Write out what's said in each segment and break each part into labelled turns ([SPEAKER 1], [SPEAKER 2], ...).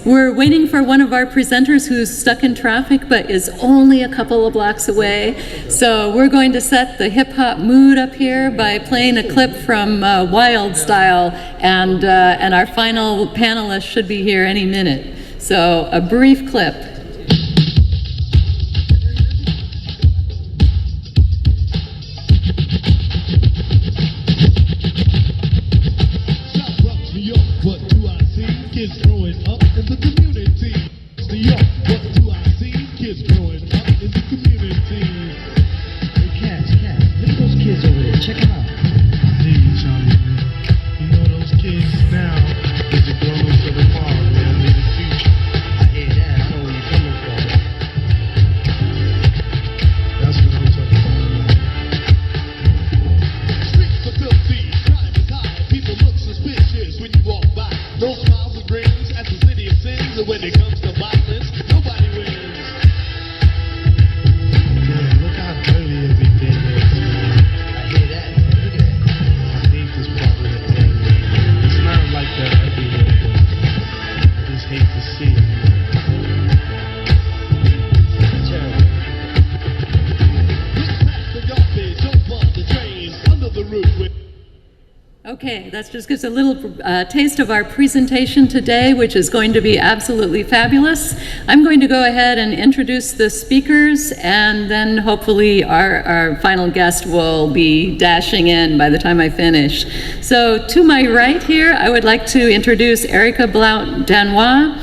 [SPEAKER 1] We're waiting for one of our presenters who's stuck in traffic but is only a couple of blocks away. So we're going to set the hip-hop mood up here by playing a clip from Wild Style, and our final panelist should be here any minute. So a brief clip.
[SPEAKER 2] Kids growing up in the community. New York, what do I see? Kids growing up in the community.
[SPEAKER 3] Hey, Cats, look at those kids over there. Check them out.
[SPEAKER 2] I hear you, Charlie, man. You know those kids now is the growers of tomorrow, man. They're the future.
[SPEAKER 3] I hear that. I know where you're coming from.
[SPEAKER 2] That's what I'm talking about, man. Streets are filthy, crime is high. People look suspicious when you walk by. No smiles and grins at the city of sins, and when it comes to violence, nobody wins. Man, look how dirty everything is.
[SPEAKER 3] I hear that. Look at that.
[SPEAKER 2] I hate this part of the thing, man. It's not like that everywhere, but I just hate to see it.
[SPEAKER 3] Terrible.
[SPEAKER 2] Look past the garbage, over the drains, under the roof with.
[SPEAKER 1] Okay, that just gives a little taste of our presentation today, which is going to be absolutely fabulous. I'm going to go ahead and introduce the speakers, and then hopefully our final guest will be dashing in by the time I finish. So to my right here, I would like to introduce Ericka Blount Danois,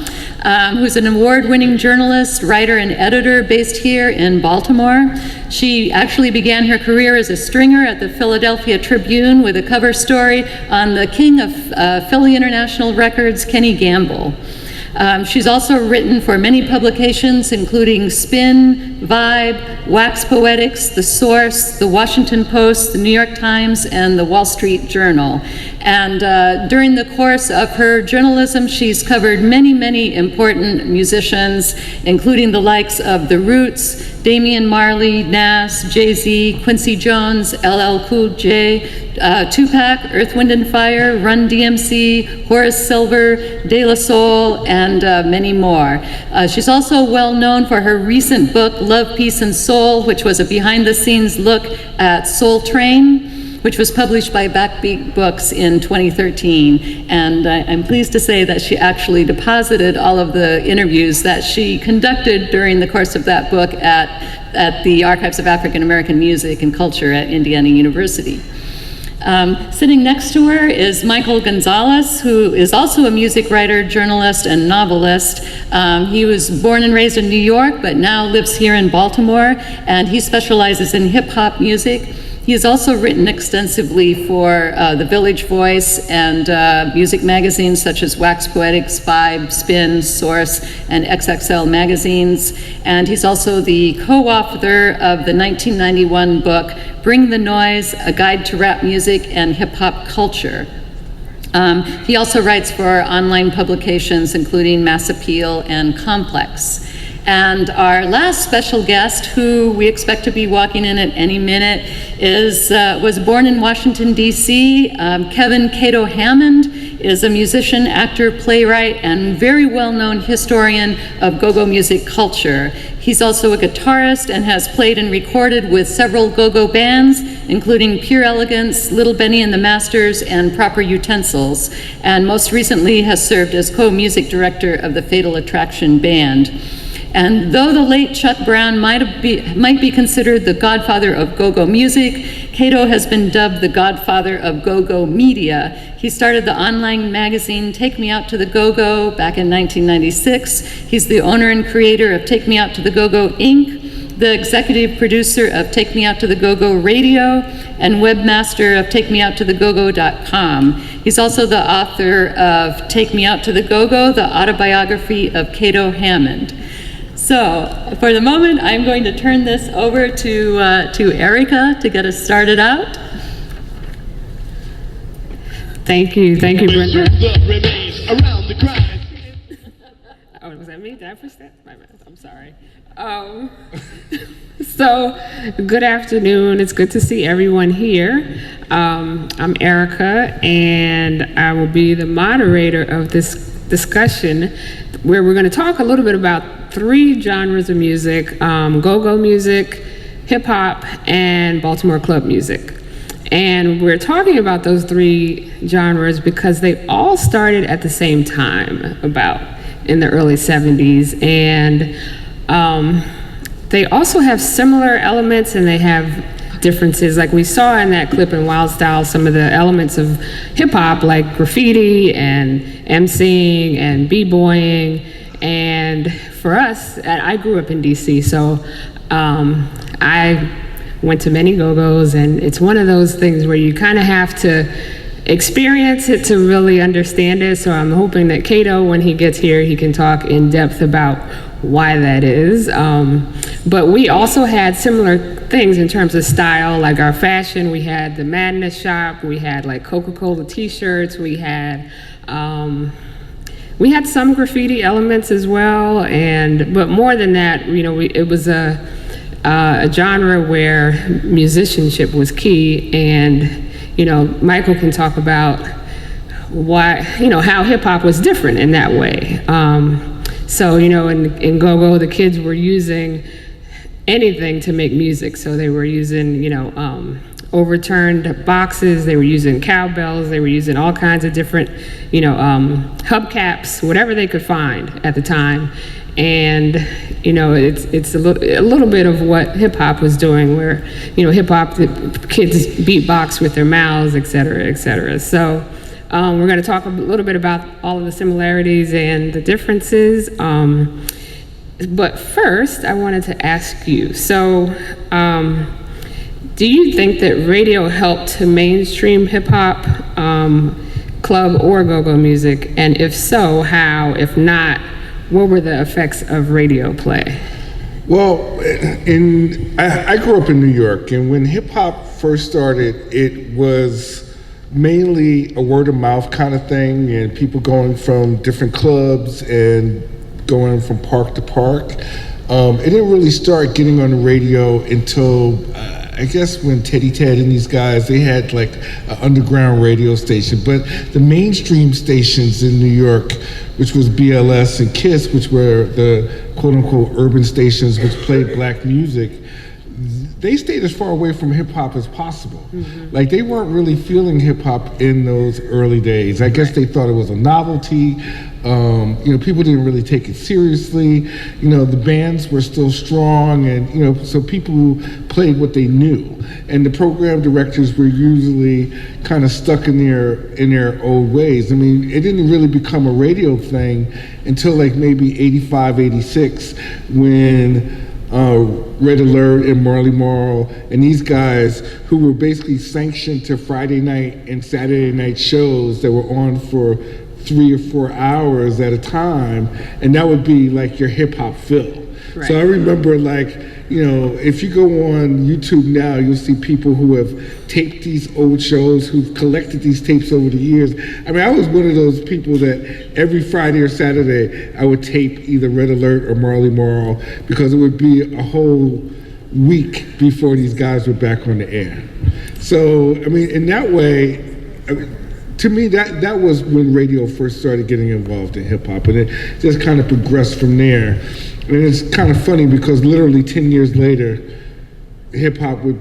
[SPEAKER 1] who's an award-winning journalist, writer, and editor based here in Baltimore. She actually began her career as a stringer at the Philadelphia Tribune with a cover story on the king of Philly International Records, Kenny Gamble. She's also written for many publications, including Spin, Vibe, Wax Poetics, The Source, The Washington Post, The New York Times, and The Wall Street Journal. And during the course of her journalism, she's covered many, many important musicians, including the likes of The Roots, Damian Marley, Nas, Jay-Z, Quincy Jones, LL Cool J, Tupac, Earth, Wind and Fire, Run DMC, Horace Silver, De La Soul, and many more. She's also well known for her recent book, Love, Peace, and Soul, which was a behind-the-scenes look at Soul Train, which was published by Backbeat Books in 2013. And I'm pleased to say that she actually deposited all of the interviews that she conducted during the course of that book at the Archives of African American Music and Culture at Indiana University. Sitting next to her is Michael Gonzalez, who is also a music writer, journalist, and novelist. He was born and raised in New York, but now lives here in Baltimore, and he specializes in hip-hop music. He has also written extensively for The Village Voice and music magazines such as Wax Poetics, Vibe, Spin, Source, and XXL magazines. And he's also the co-author of the 1991 book, Bring the Noise, A Guide to Rap Music and Hip Hop Culture. He also writes for online publications including Mass Appeal and Complex. And our last special guest, who we expect to be walking in at any minute, was born in Washington, D.C. Kevin Cato Hammond is a musician, actor, playwright, and very well-known historian of go-go music culture. He's also a guitarist and has played and recorded with several go-go bands, including Pure Elegance, Little Benny and the Masters, and Proper Utensils, and most recently has served as co-music director of the Fatal Attraction Band. And though the late Chuck Brown might be considered the godfather of go-go music, Cato has been dubbed the godfather of go-go media. He started the online magazine Take Me Out to the Go-Go back in 1996. He's the owner and creator of Take Me Out to the Go-Go Inc., the executive producer of Take Me Out to the Go-Go Radio, and webmaster of TakeMeOutToTheGoGo.com. He's also the author of Take Me Out to the Go-Go, the autobiography of Cato Hammond. So, for the moment, I'm going to turn this over to Ericka to get us started out.
[SPEAKER 4] Thank you, Brenda.
[SPEAKER 2] Around the crime.
[SPEAKER 4] Oh, was that me? Did I push that? My bad. I'm sorry. So, good afternoon. It's good to see everyone here. I'm Ericka, and I will be the moderator of this discussion where we're going to talk a little bit about 3 genres of music: go-go music, hip-hop, and Baltimore club music. And we're talking about those 3 genres because they all started at the same time, about in the early 70s. And they also have similar elements and they have differences. Like we saw in that clip in Wild Style, some of the elements of hip hop, like graffiti and emceeing and b-boying. And for us, I grew up in DC, so I went to many go-go's, and it's one of those things where you kind of have to experience it to really understand it. So I'm hoping that Cato, when he gets here, he can talk in depth about why that is. But we also had similar things in terms of style, like our fashion. We had the Madness shop, we had like Coca-Cola t-shirts, we had some graffiti elements as well, but more than that, it was a genre where musicianship was key. And Michael can talk about why, how hip hop was different in that way. So, in go-go, the kids were using anything to make music. So they were using, overturned boxes, they were using cowbells, they were using all kinds of different, hubcaps, whatever they could find at the time. And, it's a little bit of what hip hop was doing, where, hip hop, the kids beatbox with their mouths, et cetera, et cetera. So we're going to talk a little bit about all of the similarities and the differences. But first, I wanted to ask you, so do you think that radio helped to mainstream hip hop, club or go-go music? And if so, how? If not, what were the effects of radio play?
[SPEAKER 5] Well, I grew up in New York, and when hip hop first started, it was mainly a word of mouth kind of thing, and people going from different clubs and going from park to park. It didn't really start getting on the radio until I guess when Teddy Ted and these guys, they had like an underground radio station. But the mainstream stations in New York, which was BLS and KISS, which were the quote unquote urban stations which played black music, they stayed as far away from hip hop as possible. Mm-hmm. Like they weren't really feeling hip hop in those early days. I guess they thought it was a novelty. People didn't really take it seriously. The bands were still strong, and so people played what they knew. And the program directors were usually kind of stuck in their old ways. I mean, it didn't really become a radio thing until like maybe 85, 86, when Red Alert and Marley Marl and these guys, who were basically sanctioned to Friday night and Saturday night shows that were on for 3 or 4 hours at a time, and that would be like your hip hop fill. Right. So I remember, like, if you go on YouTube now, you'll see people who have taped these old shows, who've collected these tapes over the years. I mean, I was one of those people that every Friday or Saturday, I would tape either Red Alert or Marley Marl, because it would be a whole week before these guys were back on the air. So, I mean, in that way, to me, that was when radio first started getting involved in hip hop, and it just kind of progressed from there. And it's kind of funny because literally 10 years later, hip hop would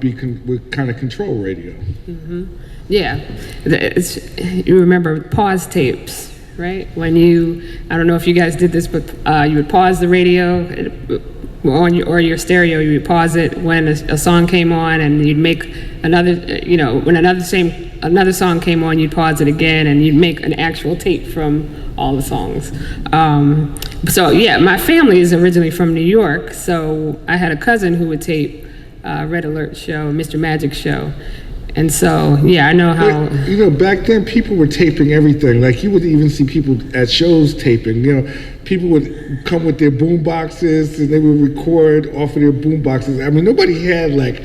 [SPEAKER 5] kind of control radio. Mm-hmm. Yeah, you remember pause tapes, right? When I don't know if you guys did this, but you would pause the radio on your stereo. You would pause it when a song came on, and you'd make another. When another song came on, you'd pause it again, and you'd make an actual tape from all the songs. So yeah, my family is originally from New York, so I had a cousin who would tape Red Alert show, Mr. Magic show. And so, yeah, I know how... back then people were taping everything. Like, you would even see people at shows taping. People would come with their boom boxes, and they would record off of their boom boxes. I mean, nobody had, like,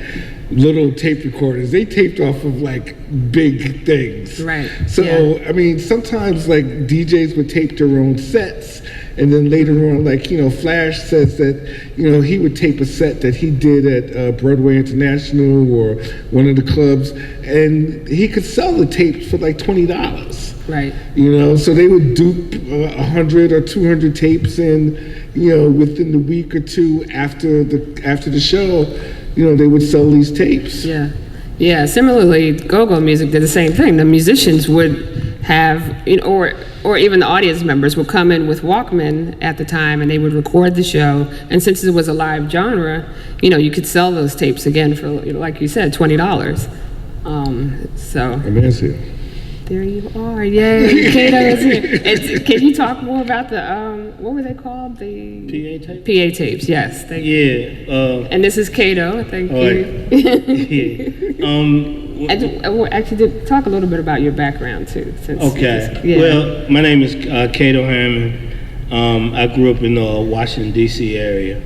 [SPEAKER 5] little tape recorders. They taped off of, like, big things. Right. So, yeah. I mean, sometimes, like, DJs would tape their own sets, And then later on, like, Flash says that, he would tape a set that he did at Broadway International or one of the clubs, and he could sell the tapes for like $20.
[SPEAKER 4] Right.
[SPEAKER 5] So they would dupe 100 or 200 tapes, and within the week or two after the show, they would sell these tapes.
[SPEAKER 4] Yeah. Similarly, go-go music did the same thing. The musicians would have, or even the audience members would come in with Walkman at the time, and they would record the show. And since it was a live genre, you could sell those tapes again for, like you said, $20. So.
[SPEAKER 5] Amazing.
[SPEAKER 4] There you are, yay, Cato is here. Can you talk more about the, what were they called? The
[SPEAKER 6] PA tapes?
[SPEAKER 4] PA tapes, yes. Thank you. And this is Cato, thank you. Actually, talk a little bit about your background too.
[SPEAKER 6] Well, my name is Cato Hammond. I grew up in the Washington, D.C. area.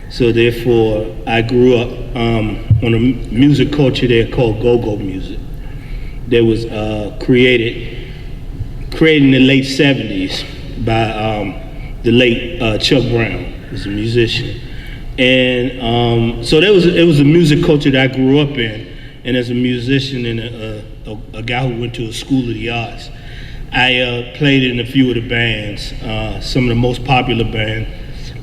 [SPEAKER 6] So therefore, I grew up on a music culture there called go-go music. That was created in the late 70s by the late Chuck Brown, who's a musician. And so it was a music culture that I grew up in. And as a musician and a guy who went to a school of the arts, I played in a few of the bands. Some of the most popular band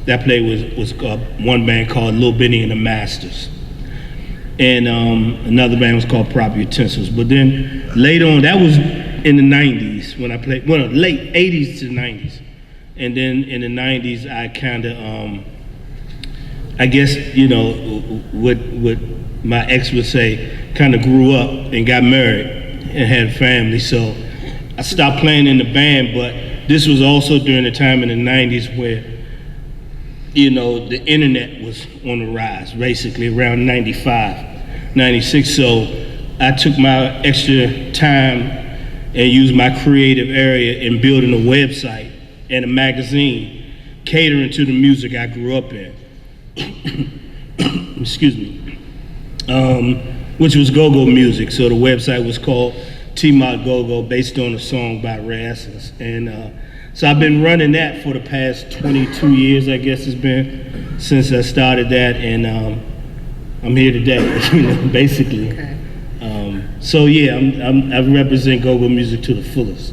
[SPEAKER 6] that I played was one band called Lil Benny and the Masters. And another band was called Proper Utensils. But then later on, that was in the 90s when I played, late 80s to the 90s. And then in the 90s, I kind of, I guess, what my ex would say, kind of grew up and got married and had a family. So I stopped playing in the band, but this was also during the time in the 90s where, the internet was on the rise, basically around 95, 96. So I took my extra time and used my creative area in building a website and a magazine catering to the music I grew up in. Excuse me. Which was go-go music. So the website was called T-Mod Go-Go, based on a song by Ray Essence. And so I've been running that for the past 22 years, I guess it's been, since I started that, and I'm here today, basically.
[SPEAKER 4] Okay.
[SPEAKER 6] So yeah, I represent go-go music to the fullest.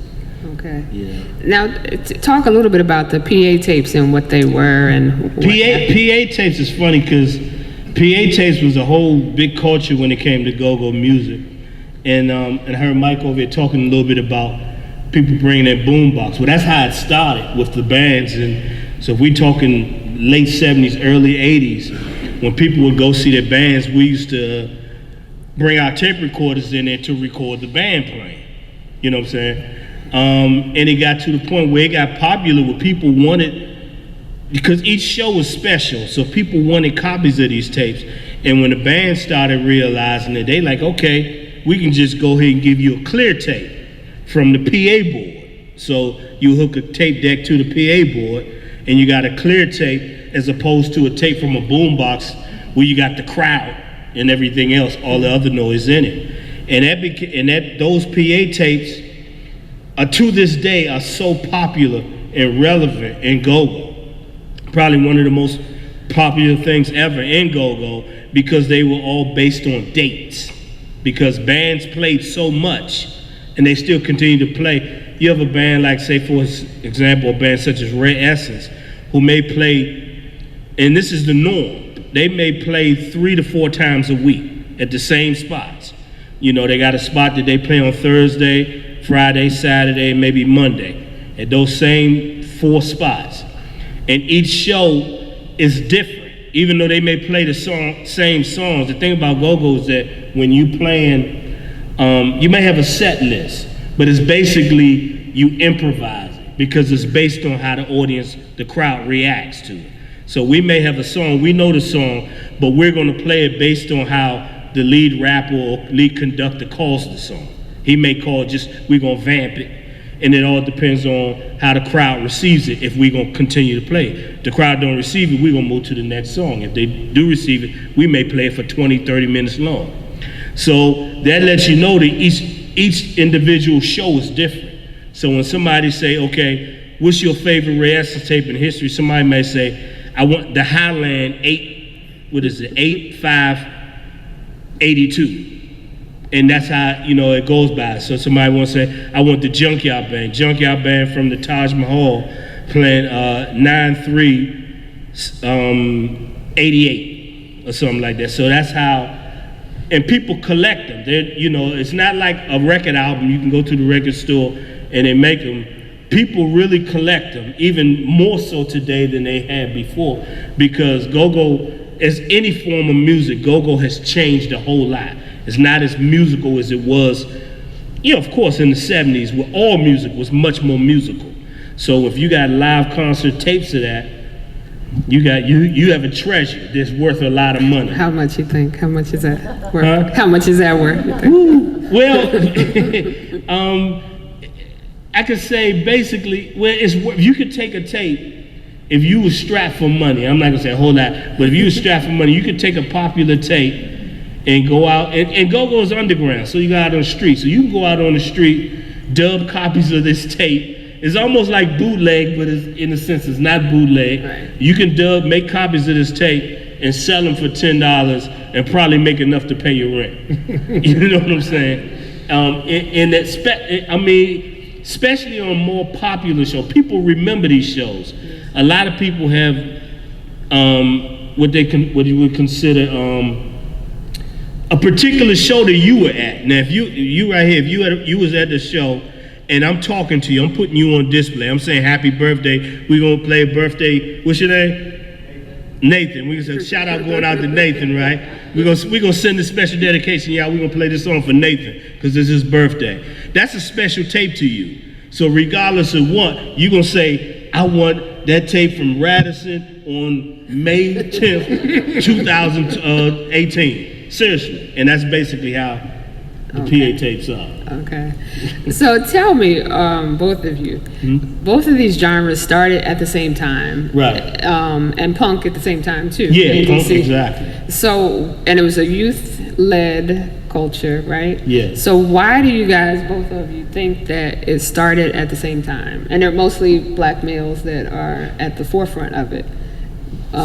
[SPEAKER 4] Okay.
[SPEAKER 6] Yeah.
[SPEAKER 4] Now, talk a little bit about the PA tapes and what they were and what
[SPEAKER 6] PA tapes is funny because PA tapes was a whole big culture when it came to go-go music. And I heard Mike over here talking a little bit about people bringing their boombox. Well, that's how it started with the bands. And so if we talking late 70s, early 80s, when people would go see their bands, we used to bring our tape recorders in there to record the band playing. You know what I'm saying? And it got to the point where it got popular where people wanted, because each show was special, so people wanted copies of these tapes. And when the band started realizing it, they like, okay, we can just go ahead and give you a clear tape from the PA board. So you hook a tape deck to the PA board, and you got a clear tape as opposed to a tape from a boombox where you got the crowd and everything else, all the other noise in it. And those PA tapes are, to this day, are so popular and relevant in go-go. Probably one of the most popular things ever in go-go, because they were all based on dates. Because bands played so much, and they still continue to play. You have a band like, say for example, a band such as Ray Essence, who may play, and this is the norm, they may play 3 to 4 times a week at the same spots. They got a spot that they play on Thursday, Friday, Saturday, maybe Monday, at those same 4 spots. And each show is different, even though they may play the same songs. The thing about go-go is that when you playing, you may have a set list, but it's basically you improvise it because it's based on how the audience, the crowd reacts to it. So we may have a song, we know the song, but we're gonna play it based on how the lead rapper or lead conductor calls the song. He may call we're gonna vamp it, and it all depends on how the crowd receives it if we're gonna continue to play it. If the crowd don't receive it, we're gonna move to the next song. If they do receive it, we may play it for 20, 30 minutes long. So that lets you know that each individual show is different. So when somebody say, okay, what's your favorite rehearsal tape in history? Somebody may say, I want the Highland 8582. And that's how, it goes by. So somebody wants to say, I want the Junkyard Band from the Taj Mahal playing 9388 or something like that. So that's how, and people collect them. It's not like a record album. You can go to the record store and they make them. People really collect them, even more so today than they had before, because go-go, as any form of music, go-go has changed a whole lot. It's not as musical as it was, of course, in the 70s, where all music was much more musical. So if you got live concert tapes of that, you have a treasure that's worth a lot of money.
[SPEAKER 4] How much you think? How much is that worth?
[SPEAKER 6] Huh?
[SPEAKER 4] How much is that worth?
[SPEAKER 6] Well, I could say basically, if you could take a tape, if you was strapped for money, I'm not gonna say a whole lot, but if you was strapped for money, you could take a popular tape and go out, and go-go's underground, so you go out on the street. So you can go out on the street, dub copies of this tape. It's almost like bootleg, but in a sense, it's not bootleg.
[SPEAKER 4] Right.
[SPEAKER 6] You can make copies of this tape and sell them for $10 and probably make enough to pay your rent. You know what I'm saying? Especially on more popular shows, people remember these shows. A lot of people have what you would consider a particular show that you were at. Now, if you right here, if you was at the show, and I'm talking to you, I'm putting you on display. I'm saying happy birthday. We're gonna play a birthday. What's your name? Nathan. We can say shout out going out to Nathan, right? We're gonna send a special dedication, y'all. We're gonna play this song for Nathan because it's his birthday. That's a special tape to you. So regardless of what, you're gonna say, I want that tape from Radisson on May 10th, 2018. Seriously. And that's basically how the PA tapes are.
[SPEAKER 4] Okay. So tell me, both of you, both of these genres started at the same time.
[SPEAKER 6] Right.
[SPEAKER 4] And punk at the same time too.
[SPEAKER 6] Yeah, punk,
[SPEAKER 4] ADC.
[SPEAKER 6] exactly.
[SPEAKER 4] So, and it was a youth-led culture, right?
[SPEAKER 6] Yeah.
[SPEAKER 4] So why do you guys, both of you, think that it started at the same time? And they're mostly black males that are at the forefront of it.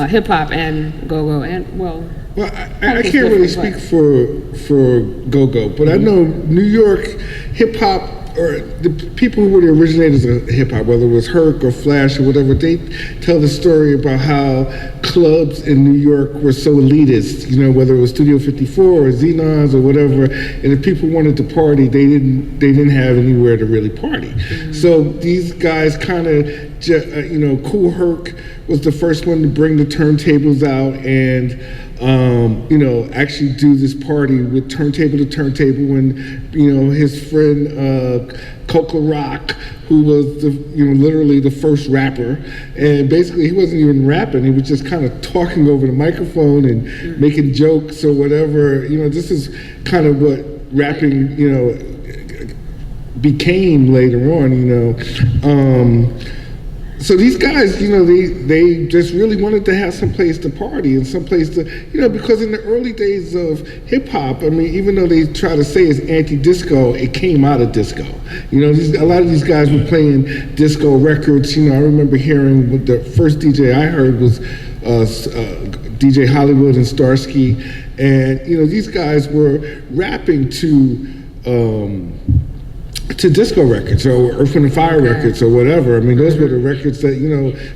[SPEAKER 4] Hip hop and go-go and, well,
[SPEAKER 5] I can't really speak for go-go, but I know New York hip hop, or the people who were the originators of hip hop, whether it was Herc or Flash or whatever, they tell the story about how clubs in New York were so elitist, whether it was Studio 54 or Xenons or whatever, and if people wanted to party, they didn't have anywhere to really party. So these guys kind of, Kool Herc was the first one to bring the turntables out and actually do this party with turntable to turntable, and his friend Coca Rock, who was literally the first rapper, and basically he wasn't even rapping, he was just kind of talking over the microphone and making jokes or whatever. This is kind of what rapping became later on. So these guys, they just really wanted to have some place to party and some place to, because in the early days of hip hop, even though they try to say it's anti-disco, it came out of disco. A lot of these guys were playing disco records. I remember hearing the first DJ I heard was DJ Hollywood and Starsky, and these guys were rapping to disco records or Earth, Wind & Fire records or whatever. Those were the records that,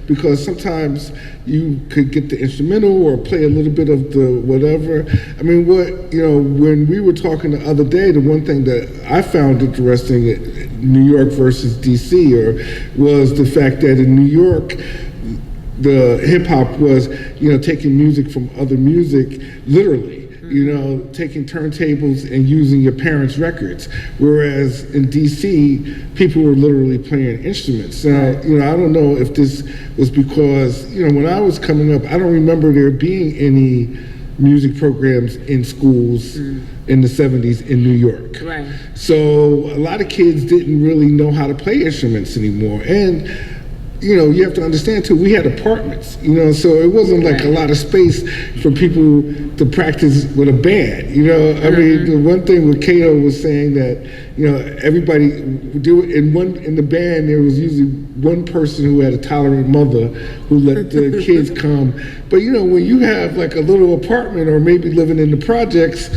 [SPEAKER 5] because sometimes you could get the instrumental or play a little bit of the whatever. When we were talking the other day, the one thing that I found interesting at New York versus DC was the fact that in New York, the hip hop was, taking music from other music, literally. Taking turntables and using your parents' records. Whereas in DC, people were literally playing instruments. Now, I don't know if this was because, when I was coming up, I don't remember there being any music programs in schools in the 70s in New York.
[SPEAKER 4] Right.
[SPEAKER 5] So a lot of kids didn't really know how to play instruments anymore. And you have to understand too, we had apartments, so it wasn't like a lot of space for people to practice with a band, I mean, the one thing with Cato was saying that, everybody in the band, there was usually one person who had a tolerant mother who let the kids come. But when you have like a little apartment or maybe living in the projects,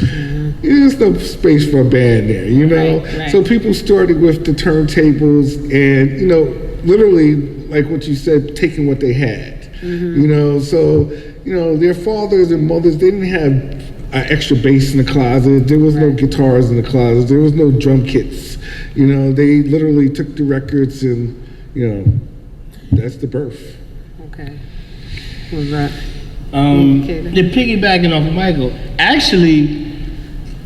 [SPEAKER 5] there's no space for a band there,
[SPEAKER 4] Right.
[SPEAKER 5] So people started with the turntables and, literally, like what you said, taking what they had, so, their fathers and mothers, they didn't have an extra bass in the closet. There was no guitars in the closet. There was no drum kits. They literally took the records and, that's the birth.
[SPEAKER 4] Okay. What was that?
[SPEAKER 6] They're piggybacking off of Michael. Actually,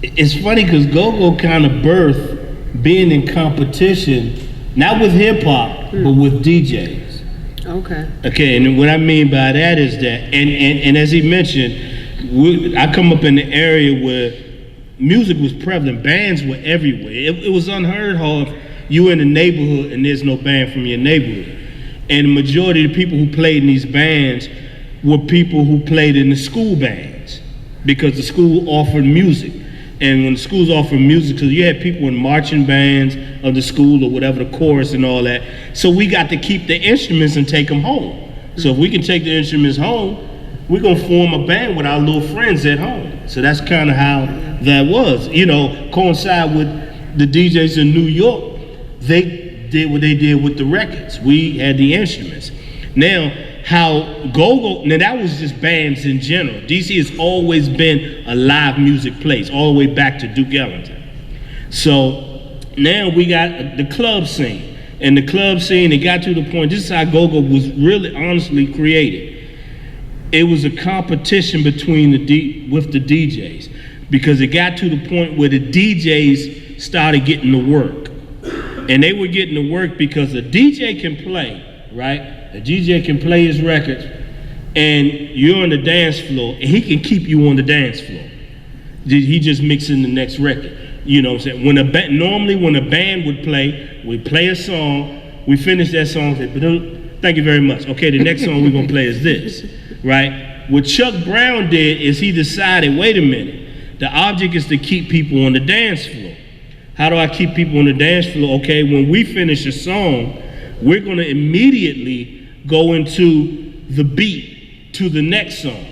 [SPEAKER 6] it's funny because go-go kind of birthed being in competition, not with hip-hop, but with DJs.
[SPEAKER 4] Okay.
[SPEAKER 6] Okay, and what I mean by that is that, and as he mentioned, I come up in the area where music was prevalent. Bands were everywhere. It was unheard of. You in the neighborhood and there's no band from your neighborhood. And the majority of the people who played in these bands were people who played in the school bands because the school offered music. And when the schools offered music, because you had people in marching bands of the school or whatever, the chorus and all that. So we got to keep the instruments and take them home. So if we can take the instruments home, we're gonna form a band with our little friends at home. So that's kind of how that was. Coincide with the DJs in New York, they did what they did with the records. We had the instruments. Now, how go-go, now that was just bands in general. DC has always been a live music place, all the way back to Duke Ellington. So now we got the club scene. And the club scene, it got to the point, this is how go-go was really honestly created. It was a competition between with the DJs because it got to the point where the DJs started getting the work. And they were getting the work because a DJ can play, right? A DJ can play his records and you're on the dance floor and he can keep you on the dance floor. He just mixing the next record. You know what I'm saying? Normally when a band would play, we'd play a song, we finish that song, say, thank you very much. Okay, the next song we're gonna play is this. Right? What Chuck Brown did is he decided, wait a minute, the object is to keep people on the dance floor. How do I keep people on the dance floor? Okay, when we finish a song, we're gonna immediately go into the beat to the next song.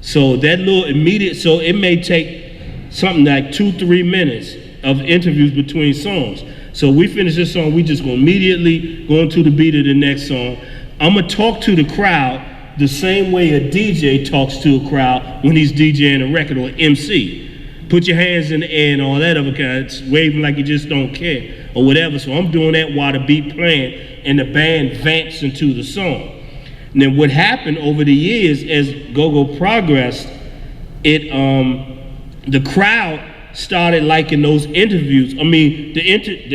[SPEAKER 6] So that little immediate, so it may take something like 2-3 minutes of interviews between songs. So we finish this song, we just gonna immediately go into the beat of the next song. I'm gonna talk to the crowd the same way a DJ talks to a crowd when he's DJing a record or MC. Put your hands in the air and all that other kind, it's waving like you just don't care or whatever. So I'm doing that while the beat playing and the band vamps into the song. And then what happened over the years as go-go progressed, the crowd started liking those interviews. I mean, the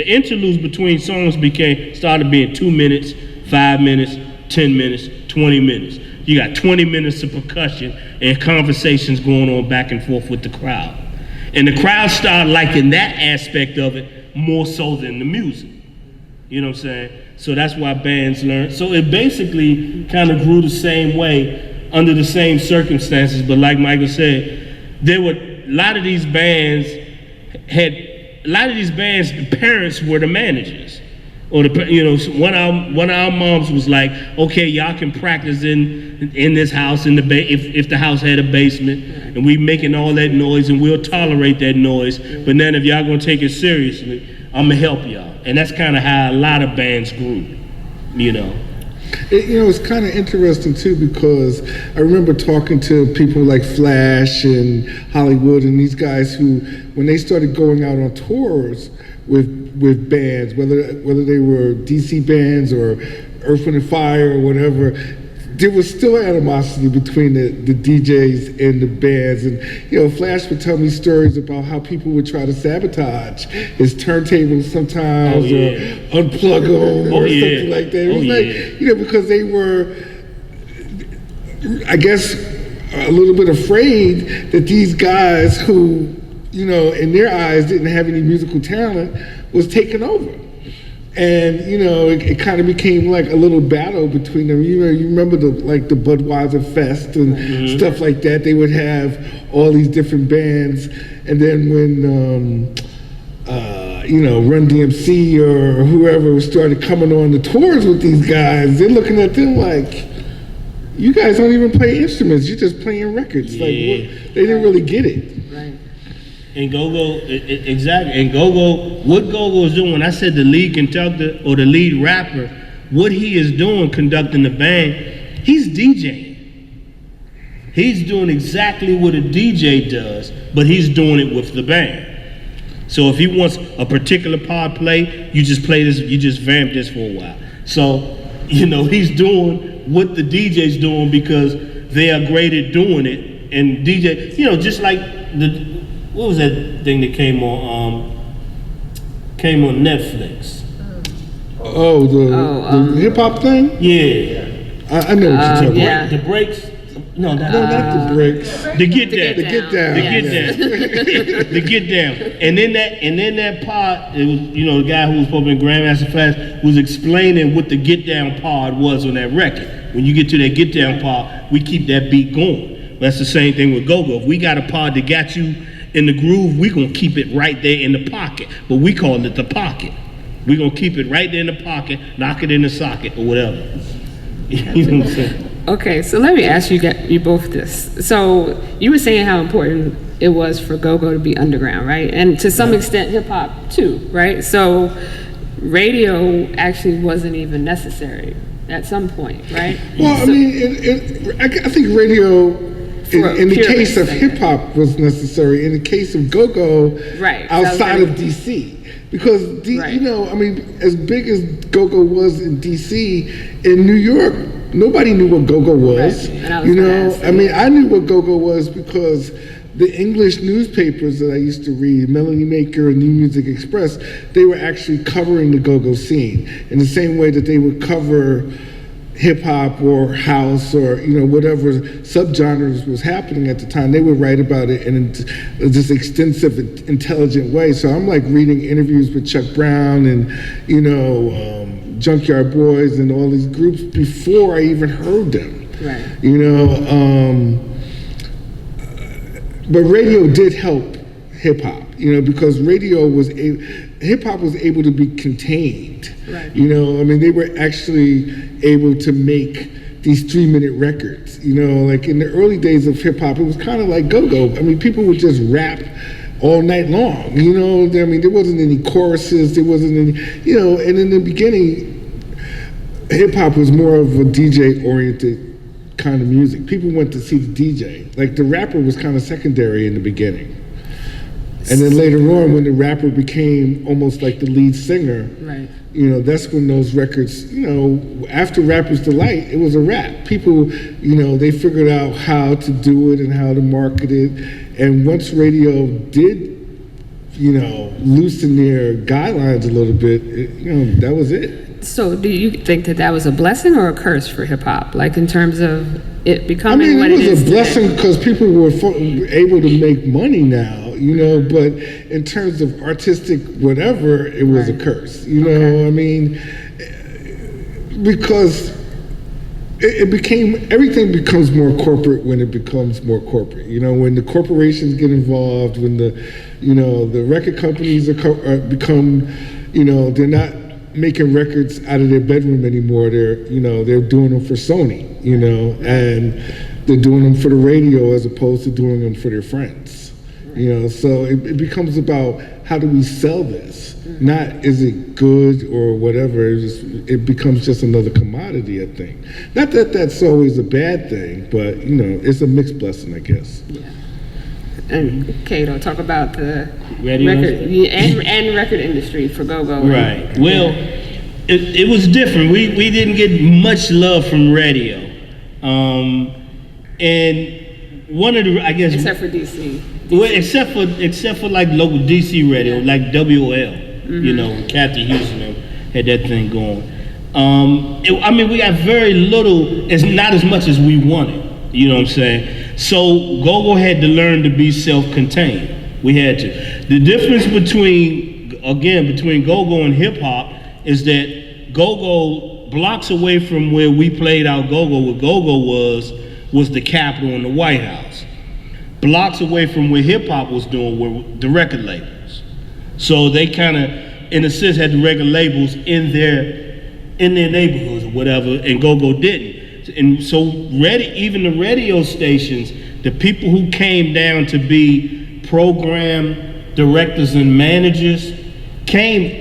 [SPEAKER 6] interludes between songs started being 2 minutes, 5 minutes, 10 minutes, 20 minutes. You got 20 minutes of percussion and conversations going on back and forth with the crowd. And the crowd started liking that aspect of it more so than the music. You know what I'm saying? So that's why bands learn. So it basically kind of grew the same way under the same circumstances. But like Michael said, a lot of these bands, the parents were the managers. Or one of our moms was like, okay, y'all can practice in this house if the house had a basement, and we making all that noise, and we'll tolerate that noise. But then if y'all gonna take it seriously, I'm gonna help y'all. And that's kind of how a lot of bands grew,
[SPEAKER 5] It's kind of interesting too because I remember talking to people like Flash and Hollywood and these guys who, when they started going out on tours with bands, whether they were DC bands or Earth, Wind & Fire or whatever, there was still animosity between the DJs and the bands. And, Flash would tell me stories about how people would try to sabotage his turntables sometimes or unplug them or something like that. It was because they were, I guess, a little bit afraid that these guys who, in their eyes didn't have any musical talent was taking over. And it kind of became like a little battle between them. You remember the Budweiser Fest and stuff like that. They would have all these different bands, and then when Run DMC or whoever started coming on the tours with these guys, they're looking at them like, you guys don't even play instruments. You're just playing records.
[SPEAKER 6] Yeah.
[SPEAKER 5] They didn't really get it.
[SPEAKER 4] Right.
[SPEAKER 6] And Go-Go, exactly. And Go-Go, what Go-Go is doing, when I said the lead conductor or the lead rapper, what he is doing conducting the band, he's DJing. He's doing exactly what a DJ does, but he's doing it with the band. So if he wants a particular part play, you just play this, you just vamp this for a while. So, he's doing what the DJ's doing because they are great at doing it. And DJ, just like what was that thing that came on Netflix?
[SPEAKER 5] Oh, the hip hop thing?
[SPEAKER 6] Yeah.
[SPEAKER 5] I know what you're talking about.
[SPEAKER 4] Yeah.
[SPEAKER 6] The breaks? No,
[SPEAKER 5] No, not the breaks.
[SPEAKER 6] The get down.
[SPEAKER 5] The get down.
[SPEAKER 6] The get down. The get down. And then that part, it was, the guy who was supposed to be in Grandmaster class was explaining what the get down part was on that record. When you get to that get down part, we keep that beat going. That's the same thing with Go-Go. If we got a part that got you in the groove, we gonna keep it right there in the pocket. But we call it the pocket. We gonna keep it right there in the pocket, knock it in the socket or whatever. You know what I'm saying?
[SPEAKER 4] Okay, so let me ask you both this. So you were saying how important it was for go-go to be underground, right? And to some extent hip hop too, right? So radio actually wasn't even necessary at some point, right?
[SPEAKER 5] Well, I mean, I think radio, in the case of hip hop, was necessary. In the case of go-go,
[SPEAKER 4] right,
[SPEAKER 5] outside of DC. Because, as big as go-go was in DC, in New York, nobody knew what go-go was.
[SPEAKER 4] Right. And
[SPEAKER 5] I knew what go-go was because the English newspapers that I used to read, Melody Maker and New Music Express, they were actually covering the go-go scene in the same way that they would cover hip-hop or house or whatever subgenres was happening at the time. They would write about it in this extensive, intelligent way. So I'm like reading interviews with Chuck Brown and Junkyard Boys and all these groups before I even heard them.
[SPEAKER 4] Right.
[SPEAKER 5] But radio did help hip-hop, because hip-hop was able to be contained.
[SPEAKER 4] Right.
[SPEAKER 5] They were actually able to make these 3-minute records. Like in the early days of hip-hop, it was kind of like go-go. People would just rap all night long, there wasn't any choruses, there wasn't any, and in the beginning, hip-hop was more of a DJ-oriented kind of music. People went to see the DJ. Like the rapper was kind of secondary in the beginning. And then later on, when the rapper became almost like the lead singer,
[SPEAKER 4] right.
[SPEAKER 5] That's when those records, after Rapper's Delight, it was a rap. People, they figured out how to do it and how to market it. And once radio did, loosen their guidelines a little bit, that was it.
[SPEAKER 4] So do you think that was a blessing or a curse for hip hop? Like in terms of it becoming what it is
[SPEAKER 5] it was a
[SPEAKER 4] today?
[SPEAKER 5] blessing because people were able to make money now, but in terms of artistic whatever, it was a curse, because everything becomes more corporate when it becomes more corporate. When the corporations get involved, when the record companies become, they're not making records out of their bedroom anymore. They're doing them for Sony, and they're doing them for the radio as opposed to doing them for their friends. So it becomes about how do we sell this, not is it good or whatever. It becomes just another commodity, I think. Not that that's always a bad thing, but it's a mixed blessing, I guess.
[SPEAKER 4] Yeah. And Cato, talk about the
[SPEAKER 6] Radio
[SPEAKER 4] record and record industry for go-go.
[SPEAKER 6] Right. Well, it was different. We didn't get much love from radio, and one of the
[SPEAKER 4] Except for DC.
[SPEAKER 6] Well, except for like local DC radio, like WOL, Kathy Houston had that thing going. We got very little, it's not as much as we wanted, you know what I'm saying? So go-go had to learn to be self-contained. We had to. The difference between go-go and hip-hop is that go-go, blocks away from where we played our go-go, where go-go was the Capitol and the White House. Blocks away from where hip-hop was doing were the record labels. So they kind of, in a sense, had the record labels in their neighborhoods or whatever, and go-go didn't. And so even the radio stations, the people who came down to be program directors and managers came,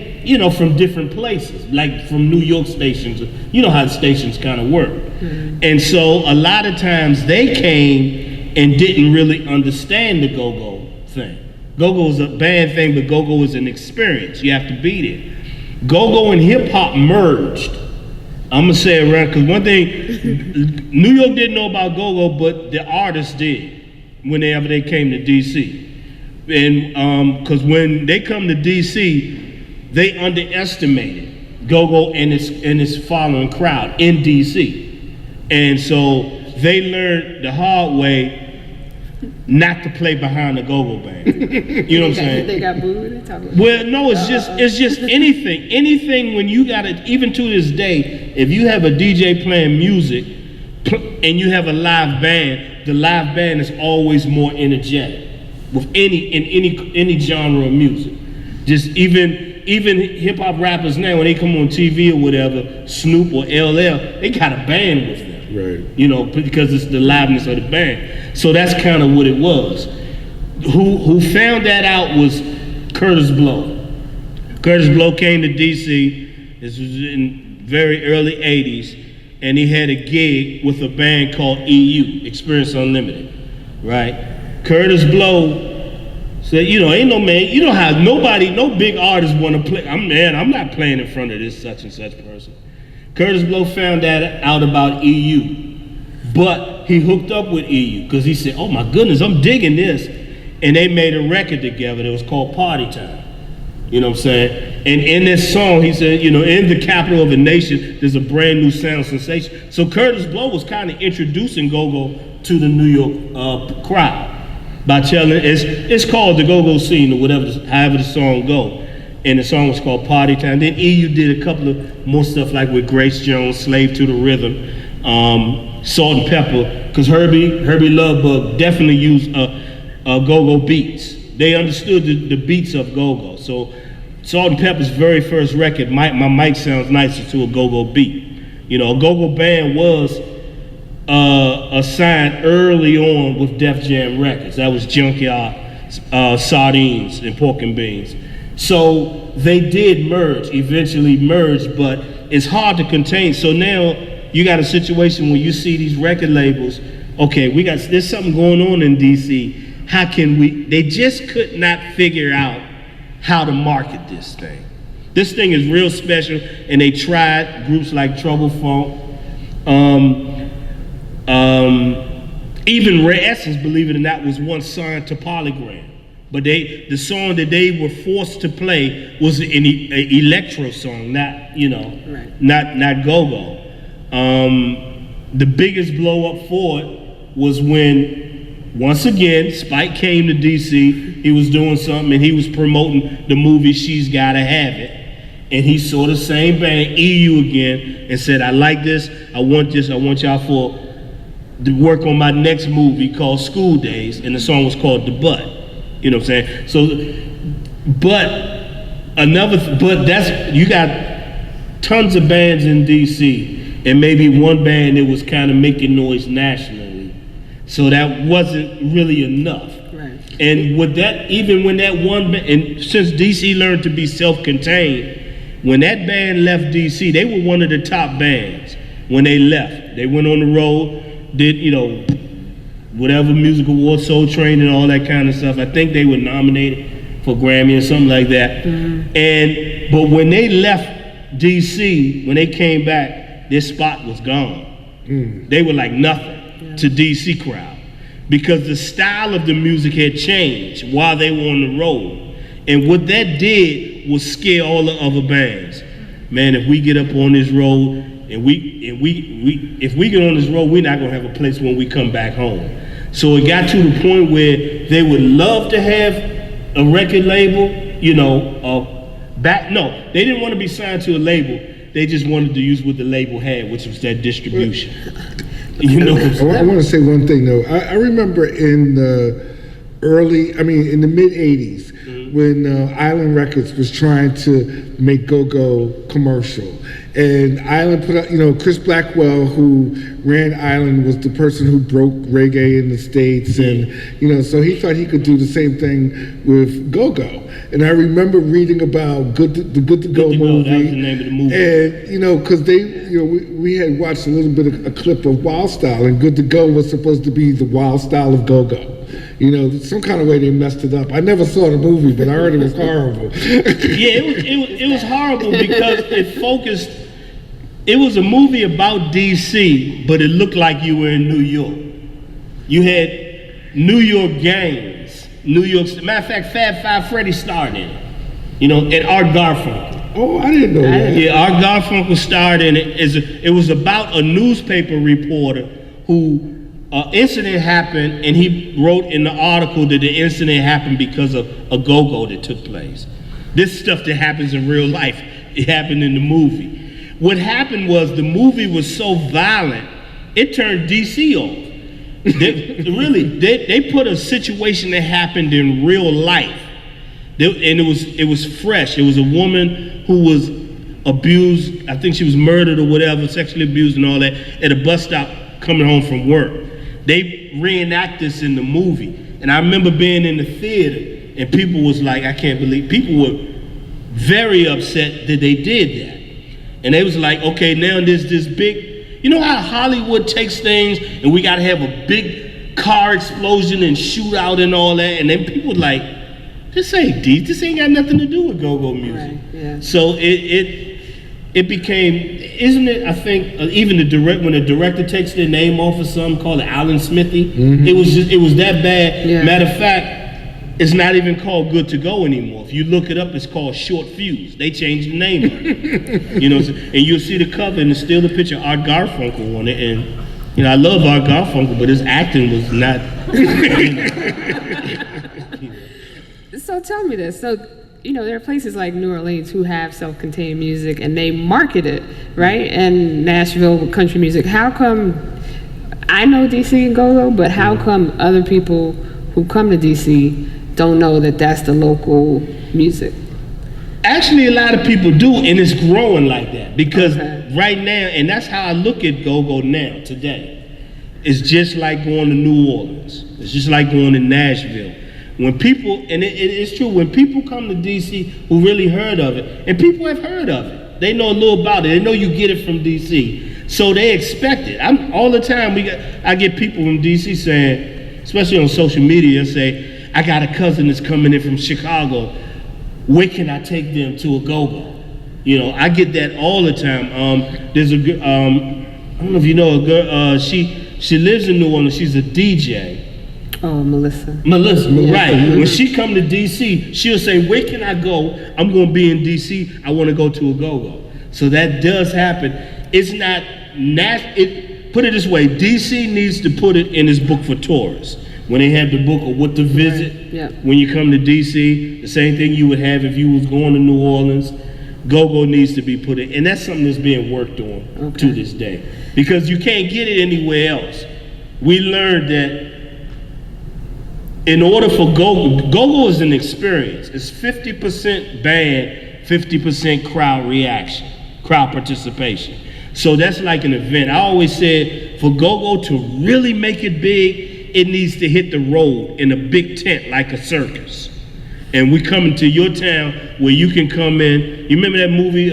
[SPEAKER 6] from different places, like from New York stations. You know how the stations kind of work. Mm-hmm. And so a lot of times they came and didn't really understand the go-go thing. Go-go is a bad thing, but go-go is an experience. You have to be there. Go-go and hip-hop merged. I'm gonna say it around, because one thing, New York didn't know about go-go, but the artists did whenever they came to DC. And because when they come to DC, they underestimated go-go and its following crowd in DC. And so they learned the hard way not to play behind the go-go band. You know what I'm saying?
[SPEAKER 4] They got booed?
[SPEAKER 6] Well, no, it's just anything when you got it, even to this day, if you have a DJ playing music and you have a live band, the live band is always more energetic with any genre of music. Just even hip hop rappers now, when they come on TV or whatever, Snoop or LL, they got a band with them. Right. Because it's the liveness of the band. So that's kind of what it was. Who found that out was Curtis Blow. Curtis Blow came to DC. This was in very early 80s, and he had a gig with a band called EU, Experience Unlimited, right? Curtis Blow said, ain't no man, how no big artist want to play. I'm not playing in front of this such and such person. Curtis Blow found that out about EU, but he hooked up with EU because he said, oh my goodness, I'm digging this. And they made a record together that was called Party Time. You know what I'm saying? And in this song, he said, in the capital of a nation, there's a brand new sound sensation. So Curtis Blow was kind of introducing go-go to the New York crowd by telling, it's called the go-go scene or whatever, however the song go. And the song was called Party Time. Then EU did a couple of more stuff like with Grace Jones, Slave to the Rhythm, Salt and Pepper, because Herbie Lovebug definitely used go-go beats. They understood the beats of go-go. So Salt and Pepper's very first record, My Mic Sounds Nicer, to a go-go beat. A go-go band was assigned early on with Def Jam Records. That was Junkyard, Sardines, and Pork and Beans. So they did eventually merge, but it's hard to contain. So now you got a situation where you see these record labels, okay, there's something going on in DC. How can they just could not figure out how to market this thing. This thing is real special, and they tried groups like Trouble Funk, even Ray Essence, believe it or not, was once signed to Polygram. But the song that they were forced to play was an electro song, not not go-go. The biggest blow up for it was when, once again, Spike came to DC. He was doing something and he was promoting the movie She's Gotta Have It. And he saw the same band, EU, again, and said, I like this, I want y'all to work on my next movie called School Days, and the song was called The Butt. You know what I'm saying? So, you got tons of bands in DC, and maybe one band that was kind of making noise nationally. So that wasn't really enough. Right. And with that, even when that one band, and since DC learned to be self-contained, when that band left DC, they were one of the top bands when they left. They went on the road, did, whatever music award, Soul Train and all that kind of stuff. I think they were nominated for Grammy or something like that. Mm-hmm. But when they left DC, when they came back, their spot was gone. Mm. They were like nothing to DC crowd because the style of the music had changed while they were on the road. And what that did was scare all the other bands. Man, if we get up on this road and if we get on this road, we're not gonna have a place when we come back home. So it got to the point where they would love to have a record label, No, they didn't want to be signed to a label. They just wanted to use what the label had, which was that distribution. You know what I'm saying?
[SPEAKER 5] I want to say one thing though. I remember in the in the mid '80s, when Island Records was trying to make go-go commercial, and Island put out, Chris Blackwell, who ran Island, was the person who broke reggae in the States, and so he thought he could do the same thing with go-go. And I remember reading about the Good to Go movie.
[SPEAKER 6] That was the name of the movie.
[SPEAKER 5] And because we had watched a little bit of a clip of Wild Style, and Good to Go was supposed to be the Wild Style of go-go. Some kind of way they messed it up. I never saw the movie, but I heard it was horrible.
[SPEAKER 6] It was horrible because it focused. It was a movie about DC, but it looked like you were in New York. You had New York gangs, New York. Matter of fact, Fab Five Freddy starred in it. And Art Garfunkel.
[SPEAKER 5] Oh, I didn't know that.
[SPEAKER 6] Yeah, Art Garfunkel starred in it. It was about a newspaper reporter who. Incident happened, and he wrote in the article that the incident happened because of a go-go that took place. This stuff that happens in real life, it happened in the movie. What happened was the movie was so violent, it turned DC off. They put a situation that happened in real life, and it was fresh. It was a woman who was abused. I think she was murdered or whatever, sexually abused and all that, at a bus stop coming home from work. They reenact this in the movie. And I remember being in the theater and people was like, I can't believe, people were very upset that they did that. And they was like, okay, now there's this big, how Hollywood takes things and we gotta have a big car explosion and shootout and all that. And then people like, this ain't got nothing to do with go-go music.
[SPEAKER 4] Right, yeah.
[SPEAKER 6] So it became, isn't it, I think, even when the director takes their name off of something, called it Alan Smithy, it was that bad.
[SPEAKER 4] Yeah.
[SPEAKER 6] Matter of fact, it's not even called Good to Go anymore. If you look it up, it's called Short Fuse. They changed the name of it. And you'll see the cover, and it's still the picture of Art Garfunkel on it. And, I love Art Garfunkel, but his acting was not.
[SPEAKER 4] So tell me this. So, there are places like New Orleans who have self-contained music and they market it, right? And Nashville with country music. How come, I know DC and go-go, but how come other people who come to DC don't know that that's the local music?
[SPEAKER 6] Actually, a lot of people do, and it's growing like that. Because
[SPEAKER 4] Okay.
[SPEAKER 6] right now, and that's how I look at go-go now, today. It's just like going to New Orleans. It's just like going to Nashville. When people, and it's true, when people come to DC who really heard of it, and people have heard of it, they know a little about it, they know you get it from DC, so they expect it. All the time, I get people from DC saying, especially on social media, say, I got a cousin that's coming in from Chicago, where can I take them to a go-go? I get that all the time. There's a girl, I don't know if you know a girl, she lives in New Orleans, she's a DJ.
[SPEAKER 4] Oh, Melissa,
[SPEAKER 6] yeah. Right. When she come to DC, she'll say, where can I go? I'm going to be in DC. I want to go to a go-go. So that does happen. It's not, put it this way, DC needs to put it in his book for tourists. When they have the book of what to visit,
[SPEAKER 4] Right. Yeah.
[SPEAKER 6] When you come to DC, the same thing you would have if you was going to New Orleans. Go-go needs to be put in. And that's something that's being worked on to this day. Because you can't get it anywhere else. We learned that in order for go-go is an experience. It's 50% band, 50% crowd reaction, crowd participation. So that's like an event. I always said for go-go to really make it big, it needs to hit the road in a big tent like a circus. And we coming to your town where you can come in. You remember that movie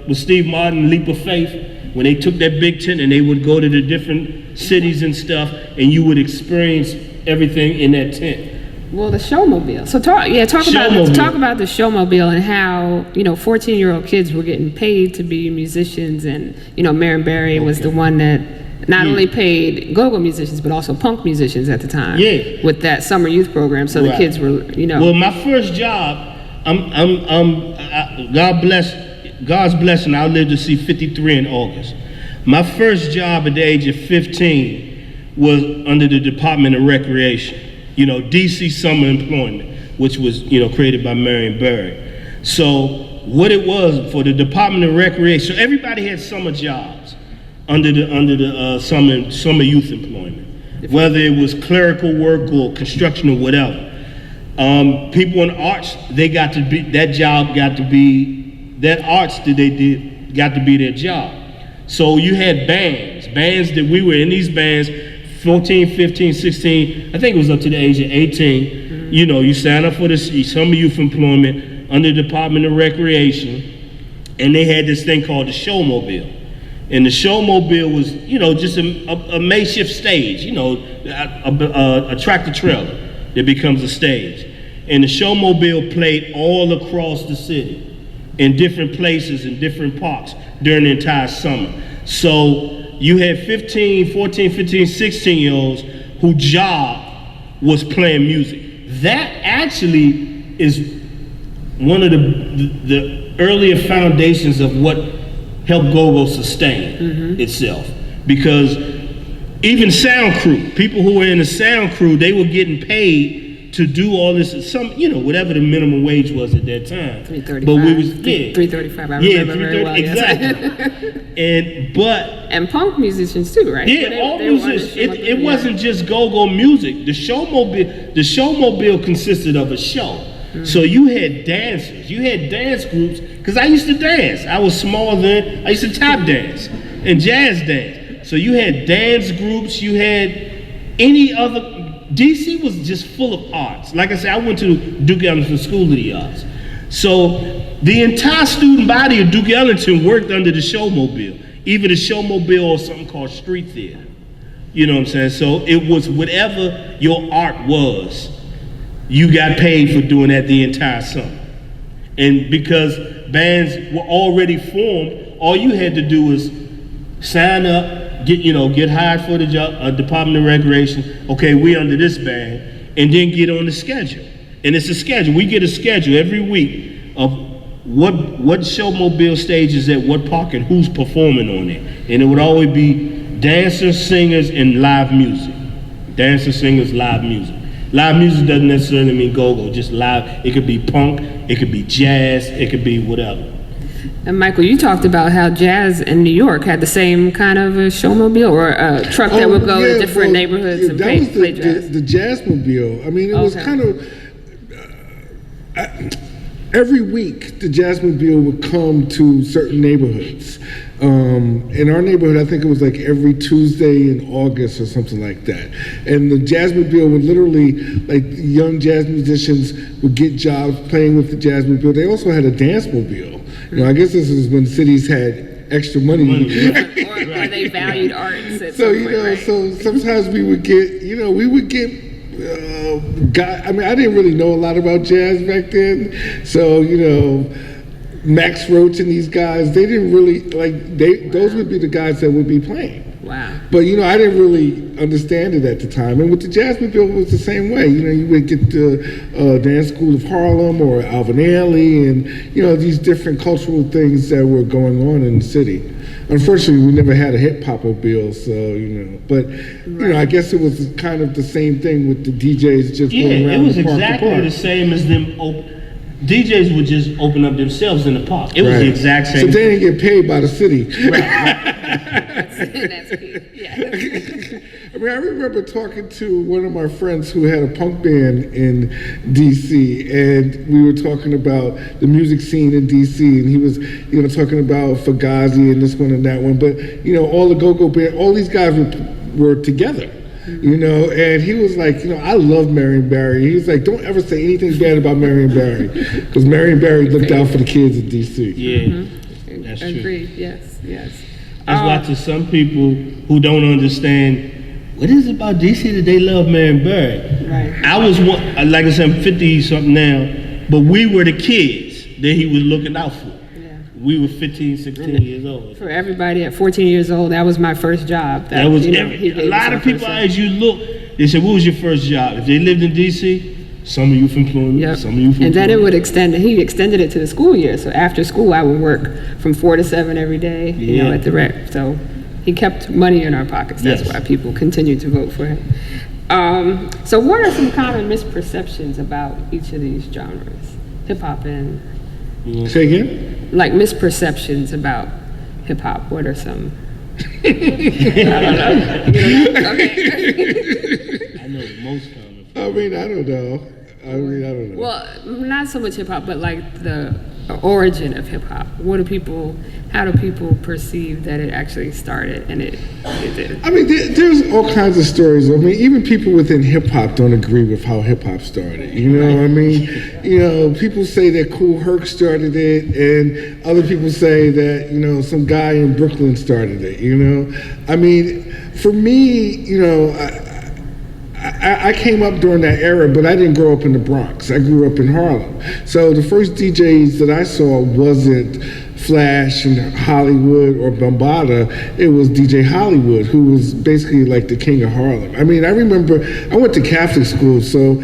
[SPEAKER 6] with Steve Martin, Leap of Faith? When they took that big tent and they would go to the different cities and stuff, and you would experience everything in that tent.
[SPEAKER 4] Well, the Showmobile. So talk about the Showmobile and how 14-year-old kids were getting paid to be musicians, and Marion Barry was the one that not only paid go-go musicians but also punk musicians at the time.
[SPEAKER 6] Yeah.
[SPEAKER 4] With that summer youth program, so the kids were
[SPEAKER 6] Well, my first job, God's blessing, I'll live to see 53 in August. My first job at the age of 15 was under the Department of Recreation, DC Summer Employment, which was, created by Marion Barry. So what it was for the Department of Recreation, so everybody had summer jobs under the summer youth employment, whether it was clerical work or construction or whatever. People in arts, that arts that they did got to be their job. So you had bands that we were in these bands, 14, 15, 16, I think it was up to the age of 18. You know, you sign up for the summer youth employment under the Department of Recreation, and they had this thing called the Showmobile. And the Showmobile was, you know, just a makeshift stage, you know, a tractor trailer that becomes a stage. And the Showmobile played all across the city in different places, in different parks during the entire summer. So you had 14, 15, 16-year-olds whose job was playing music. That actually is one of the earlier foundations of what helped go-go sustain itself. Because even sound crew, people who were in the sound crew, they were getting paid to do all this, whatever the minimum wage was at that time.
[SPEAKER 4] $3.35.
[SPEAKER 6] But we was, yeah.
[SPEAKER 4] $3.35, I remember very well.
[SPEAKER 6] Exactly.
[SPEAKER 4] And punk musicians too, right?
[SPEAKER 6] Yeah, all musicians. It wasn't just go-go music. The Showmobile consisted of a show. So you had dancers, you had dance groups, because I used to dance. I was small then. I used to tap dance and jazz dance. So you had dance groups, you had any other. DC was just full of arts. Like I said, I went to Duke Ellington School of the Arts. So the entire student body of Duke Ellington worked under the Showmobile, either the Showmobile or something called street theater. You know what I'm saying? So it was whatever your art was, you got paid for doing that the entire summer. And because bands were already formed, all you had to do was sign up, get hired for the job, Department of Recreation. Okay, we under this band, and then get on the schedule. And it's a schedule. We get a schedule every week of what Showmobile stage is at what park and who's performing on it. And it would always be dancers, singers, and live music. Dancers, singers, live music. Live music doesn't necessarily mean go-go, just live. It could be punk, it could be jazz, it could be whatever.
[SPEAKER 4] And Michael, you talked about how jazz in New York had the same kind of a Showmobile or a truck that would go to different neighborhoods and play jazz.
[SPEAKER 5] The Jazzmobile. I mean, it was kind of every week the Jazzmobile would come to certain neighborhoods. In our neighborhood, I think it was like every Tuesday in August or something like that. And the Jazzmobile would literally, like young jazz musicians would get jobs playing with the Jazzmobile. They also had a Dancemobile. You know, I guess this is when cities had extra money.
[SPEAKER 4] Or they valued arts at
[SPEAKER 5] So,
[SPEAKER 4] some point, right?
[SPEAKER 5] so sometimes we would get, I didn't really know a lot about jazz back then. So, Max Roach and these guys, they didn't really, those would be the guys that would be playing.
[SPEAKER 4] Wow.
[SPEAKER 5] But, I didn't really understand it at the time. And with the Jazzmobile, it was the same way. You would get the Dance School of Harlem or Alvin Ailey and, these different cultural things that were going on in the city. Unfortunately, we never had a hip-hop-mobile, so, But, I guess it was kind of the same thing with the DJs just going around the park to park.
[SPEAKER 6] Yeah, it was exactly the same as them DJs would just open up themselves in the park. It was the exact same.
[SPEAKER 5] So they didn't get paid by the city.
[SPEAKER 6] Right.
[SPEAKER 4] That's key. Yeah.
[SPEAKER 5] I remember talking to one of my friends who had a punk band in D.C. and we were talking about the music scene in D.C. and he was, talking about Fugazi and this one and that one. But, all the go-go band, all these guys were together. And he was like, I love Marion Barry. He was like, don't ever say anything bad about Marion Barry, because Marion Barry looked out for the kids in D.C.
[SPEAKER 6] Yeah, that's true.
[SPEAKER 4] Agreed. Yes.
[SPEAKER 6] That's why to some people who don't understand, what is it about D.C. that they love Marion Barry?
[SPEAKER 4] Right.
[SPEAKER 6] I was one, like I said, I'm 50-something now, but we were the kids that he was looking out for. We were 15, 16 years old.
[SPEAKER 4] For everybody at 14 years old, that was my first job.
[SPEAKER 6] That was a lot of people, as you look, they said, what was your first job? If they lived in D.C., summer youth employment, summer youth employment.
[SPEAKER 4] And then it would he extended it to the school year. So after school, I would work from 4 to 7 every day, at the rec. So he kept money in our pockets. That's why people continued to vote for him. So what are some common misperceptions about each of these genres? Hip hop and
[SPEAKER 5] Say again?
[SPEAKER 4] Like misperceptions about hip hop. What are some? I don't know. Okay.
[SPEAKER 6] I know the most common.
[SPEAKER 5] I mean, I don't know. I don't know.
[SPEAKER 4] Well, not so much hip hop, but like the origin of hip hop. How do people perceive that it actually started and it did?
[SPEAKER 5] I mean, there's all kinds of stories. I mean, even people within hip hop don't agree with how hip hop started. You know what I mean? You know, people say that Kool Herc started it, and other people say that, you know, some guy in Brooklyn started it, you know? I mean, for me, you know, I came up during that era, but I didn't grow up in the Bronx. I grew up in Harlem. So the first DJs that I saw wasn't Flash and Hollywood or Bambaataa. It was DJ Hollywood, who was basically like the king of Harlem. I mean, I remember I went to Catholic school, so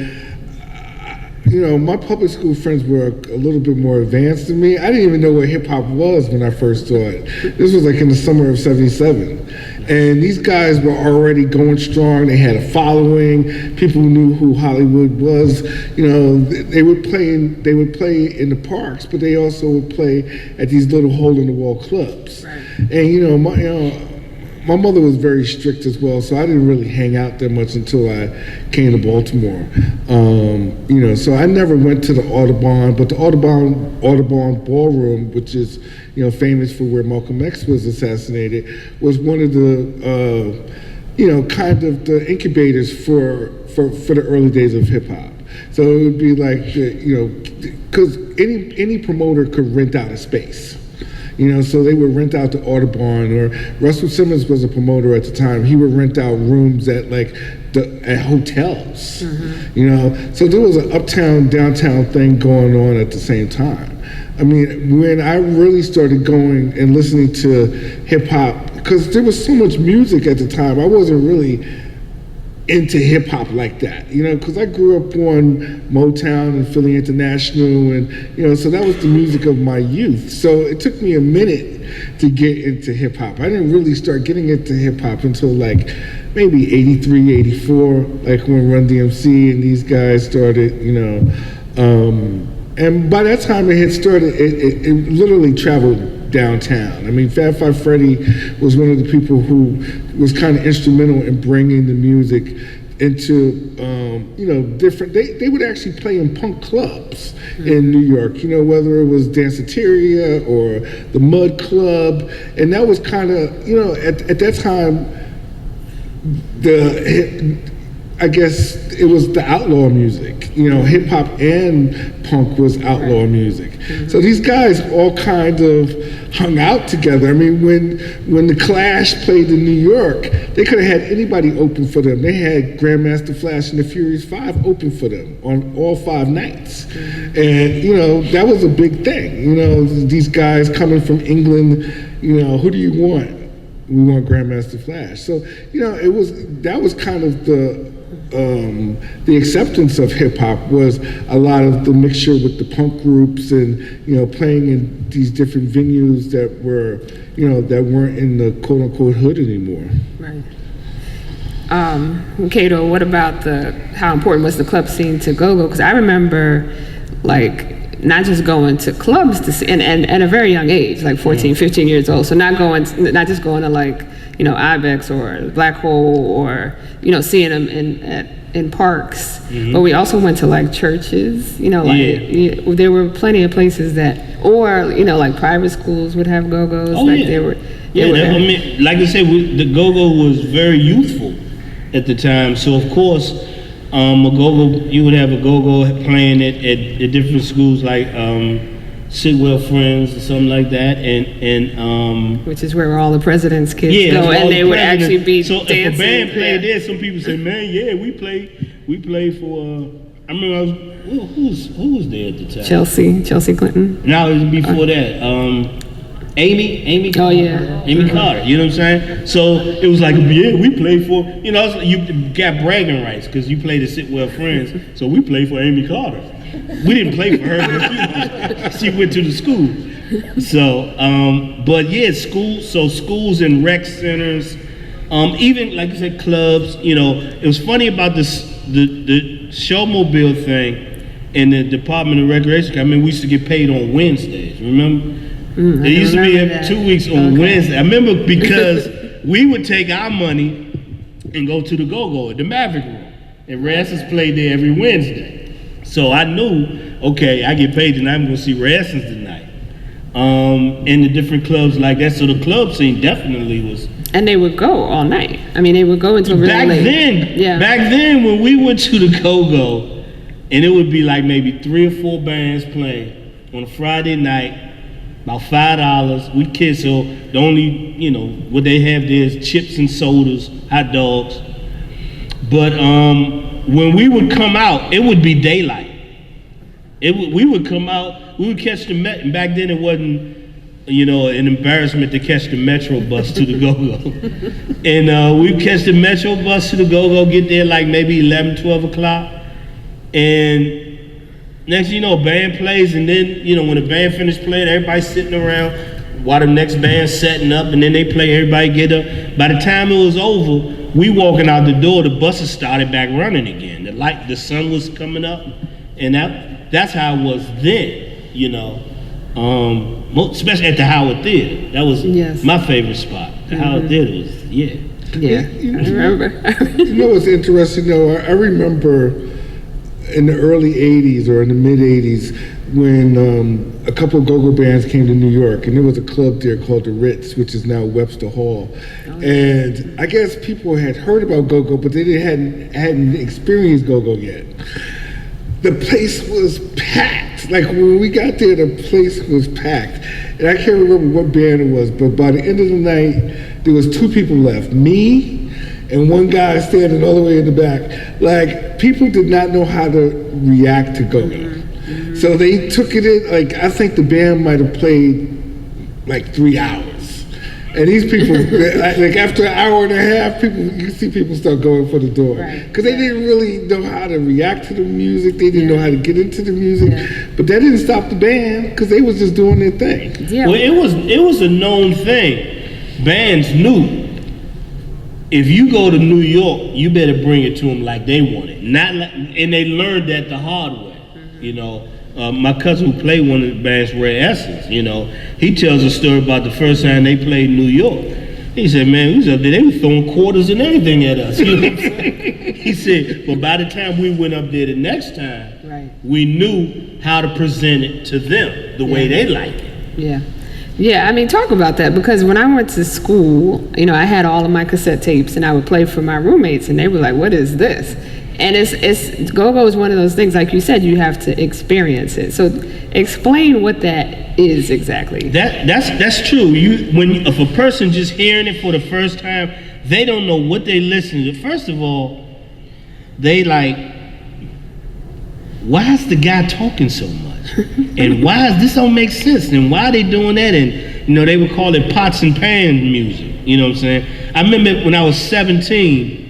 [SPEAKER 5] you know, my public school friends were a little bit more advanced than me. I didn't even know what hip hop was when I first saw it. This was like in the summer of '77. And these guys were already going strong. They had a following. People knew who Hollywood was. You know, they would play in the parks, but they also would play at these little hole-in-the-wall clubs. Right. And my mother was very strict as well, so I didn't really hang out that much until I came to Baltimore. You know, so I never went to the Audubon, but the Audubon Ballroom, which is, you know, famous for where Malcolm X was assassinated, was one of the, you know, kind of the incubators for the early days of hip hop. So it would be like, you know, because any promoter could rent out a space. You know, so they would rent out the Audubon, or Russell Simmons was a promoter at the time. He would rent out rooms at at hotels. Mm-hmm. You know, so there was an uptown, downtown thing going on at the same time. I mean, when I really started going and listening to hip hop, because there was so much music at the time, I wasn't really into hip hop like that, you know, because I grew up on Motown and Philly International, and you know, so that was the music of my youth. So it took me a minute to get into hip hop. I didn't really start getting into hip hop until like maybe 83, 84, like when Run DMC and these guys started, you know. And by that time it had started, it literally traveled downtown. I mean, Fab Five Freddy was one of the people who was kind of instrumental in bringing the music into, you know, different, they would actually play in punk clubs in New York, you know, whether it was Danceteria or the Mud Club. And that was kind of, you know, at that time, I guess it was the outlaw music. You know, hip hop and punk was outlaw music. Mm-hmm. So these guys all kind of hung out together. I mean, when the Clash played in New York, they could have had anybody open for them. They had Grandmaster Flash and the Furious Five open for them on all 5 nights. Mm-hmm. And, you know, that was a big thing. You know, these guys coming from England, you know, who do you want? We want Grandmaster Flash. So, you know, that was kind of the acceptance of hip hop, was a lot of the mixture with the punk groups and, you know, playing in these different venues that were, you know, that weren't in the quote unquote hood anymore.
[SPEAKER 4] Right. Cato, what about how important was the club scene to go-go? Because I remember, like, not just going to clubs to see, and at a very young age, like 14, 15 years old. So not just going to like, you know, Ibex or Black Hole or, you know, seeing them in parks. Mm-hmm. But we also went to like churches, you know, like there were plenty of places that, or, you know, like private schools would have go-go's.
[SPEAKER 6] Oh,
[SPEAKER 4] like
[SPEAKER 6] yeah.
[SPEAKER 4] They were,
[SPEAKER 6] I mean, like I said, the go-go was very youthful at the time. So of course, a go-go, you would have a go-go playing at different schools, like Sidwell Friends or something like that, and
[SPEAKER 4] which is where all the president's kids go, and they would actually be
[SPEAKER 6] so
[SPEAKER 4] dancing.
[SPEAKER 6] If a band played there, some people say, "Man, yeah, we play for." I remember who was there at the time?
[SPEAKER 4] Chelsea Clinton.
[SPEAKER 6] No, it was before that. Amy Carter.
[SPEAKER 4] Oh yeah.
[SPEAKER 6] Amy Carter, you know what I'm saying? So it was like, yeah, we play for, you know, you got bragging rights because you played at Sitwell Friends, so we played for Amy Carter. We didn't play for her, but she went to the school. So, but yeah, schools and rec centers, even like I said, clubs, you know, it was funny about the Showmobile thing. in the Department of Recreation. I mean, we used to get paid on Wednesdays. Remember?
[SPEAKER 4] I
[SPEAKER 6] It used to be
[SPEAKER 4] remember that.
[SPEAKER 6] 2 weeks on Wednesday. I remember because we would take our money and go to the Go-Go at the Maverick Room. And Rassens played there every Wednesday. So I knew, okay, I get paid tonight, I'm gonna see Rassens tonight. In the different clubs like that. So the club scene definitely was.
[SPEAKER 4] And they would go all night. I mean, they would go until really
[SPEAKER 6] Back
[SPEAKER 4] late.
[SPEAKER 6] then, back then when we went to the Go-Go, and it would be like maybe 3 or 4 bands playing on a Friday night, about $5. We kids, so the only, what they have there is chips and sodas, hot dogs. But when we would come out, it would be daylight. We would come out, we would catch the Met, and back then it wasn't, an embarrassment to catch the Metro bus to the Go-Go. And we'd catch the Metro bus to the Go-Go, get there like maybe 11, 12 o'clock. And next thing you know, band plays, and then, when the band finished playing, everybody's sitting around while the next band's setting up, and then they play, everybody get up. By the time it was over, we walking out the door, the buses started back running again. The sun was coming up, and that's how it was then, especially at the Howard Theater. That was my favorite spot. The Howard Theater was,
[SPEAKER 4] Yeah, I remember.
[SPEAKER 5] What's interesting though? I remember in the early 80s or in the mid 80s when a couple of go-go bands came to New York, and there was a club there called the Ritz, which is now Webster Hall. And I guess people had heard about go-go, but they hadn't experienced go-go yet. The place was packed. Like when we got there, the place was packed. And I can't remember what band it was, but by the end of the night, there was 2 people left. Me and one guy standing all the way in the back. Like, people did not know how to react to go-go. So they took it in, like, I think the band might have played like 3 hours. And these people, like after an hour and a half, you see people start going for the door. Because they didn't really know how to react to the music. They didn't know how to get into the music. But that didn't stop the band, because they was just doing their thing.
[SPEAKER 6] Well, it was a known thing. Bands knew, if you go to New York, you better bring it to them like they want it. And they learned that the hard way, my cousin who played one of the bands, Rare Essence, he tells a story about the first time they played in New York. He said, man, we was up there, they were throwing quarters and everything at us. You know what I'm saying? He said, but by the time we went up there the next time, we knew how to present it to them the way they like it.
[SPEAKER 4] Yeah, I mean, talk about that, because when I went to school, I had all of my cassette tapes, and I would play for my roommates, and they were like, what is this? And it's go-go is one of those things, like you said, you have to experience it. So explain what that is exactly.
[SPEAKER 6] That's true. If a person just hearing it for the first time, they don't know what they listen to. First of all, they like, why is the guy talking so much? And this don't make sense? And why are they doing that? And they would call it pots and pans music. You know what I'm saying? I remember when I was 17,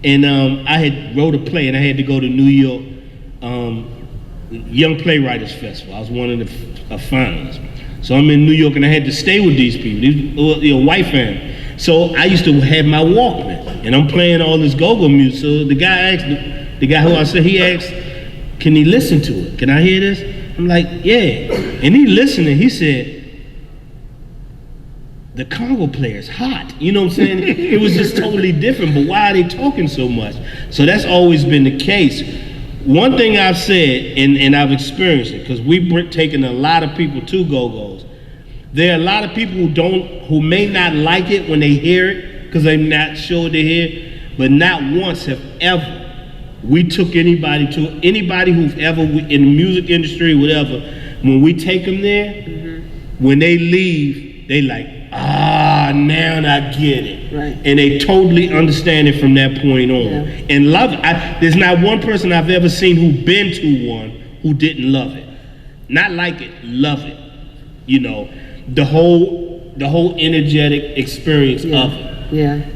[SPEAKER 6] and I had wrote a play, and I had to go to New York Young Playwriters Festival. I was one of the finalists. So I'm in New York, and I had to stay with these people. These were white family. So I used to have my Walkman, and I'm playing all this go-go music. So the guy who I said, he asked, can he listen to it? Can I hear this? I'm like, yeah. And he listening, he said, the Congo player's hot. You know what I'm saying? It was just totally different, but why are they talking so much? So that's always been the case. One thing I've said, and I've experienced it, because we've taken a lot of people to go-go's. There are a lot of people who may not like it when they hear it, because they're not sure they hear it, but not once have ever we took anybody who've ever, in the music industry, whatever, when we take them there, when they leave, they like, now I get it. And they totally understand it from that point on. And love it. There's not one person I've ever seen who's been to one who didn't love it. Not like it, love it. The whole energetic experience of it.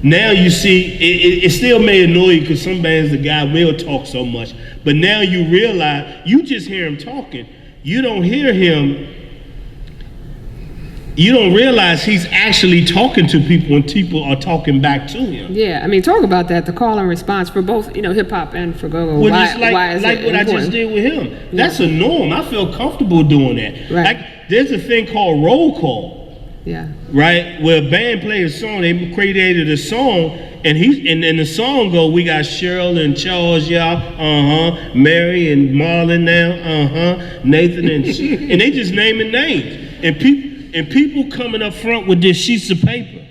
[SPEAKER 6] Now you see, it still may annoy you, because some bands, the guy will talk so much, but now you realize, you just hear him talking. You don't hear him you don't realize he's actually talking to people and people are talking back to him.
[SPEAKER 4] Yeah, I mean, talk about that, the call and response for both, hip hop and for go-go.
[SPEAKER 6] Well,
[SPEAKER 4] why,
[SPEAKER 6] just like,
[SPEAKER 4] why is
[SPEAKER 6] like
[SPEAKER 4] it
[SPEAKER 6] what
[SPEAKER 4] important?
[SPEAKER 6] I just did with him. That's a norm. I feel comfortable doing that.
[SPEAKER 4] Right.
[SPEAKER 6] Like, there's a thing called roll call.
[SPEAKER 4] Yeah.
[SPEAKER 6] Right, where a band plays a song, they created a song, and in the song go, we got Cheryl and Charles, y'all, Mary and Marlon now, Nathan and they just naming names, and people coming up front with this sheets of paper,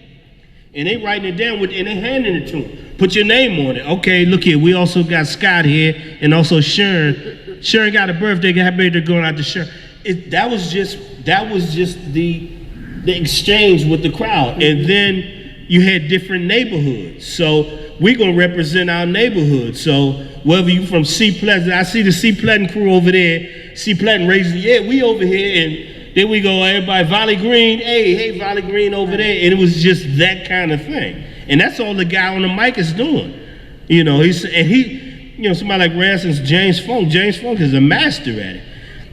[SPEAKER 6] and they writing it down and they handing it to them. Put your name on it. Okay, look here, we also got Scott here, and also Sharon. Sharon got a birthday. Happy birthday going out to Sharon. That was just the exchange with the crowd. And then you had different neighborhoods. So we're gonna represent our neighborhood. So whether you from C Pleasant, I see the C Pleasant crew over there, C Pleasant raising, yeah, we over here, and then we go, everybody, Valley Green, hey, Valley Green over there. And it was just that kind of thing. And that's all the guy on the mic is doing. Somebody like Ranson's James Funk is a master at it.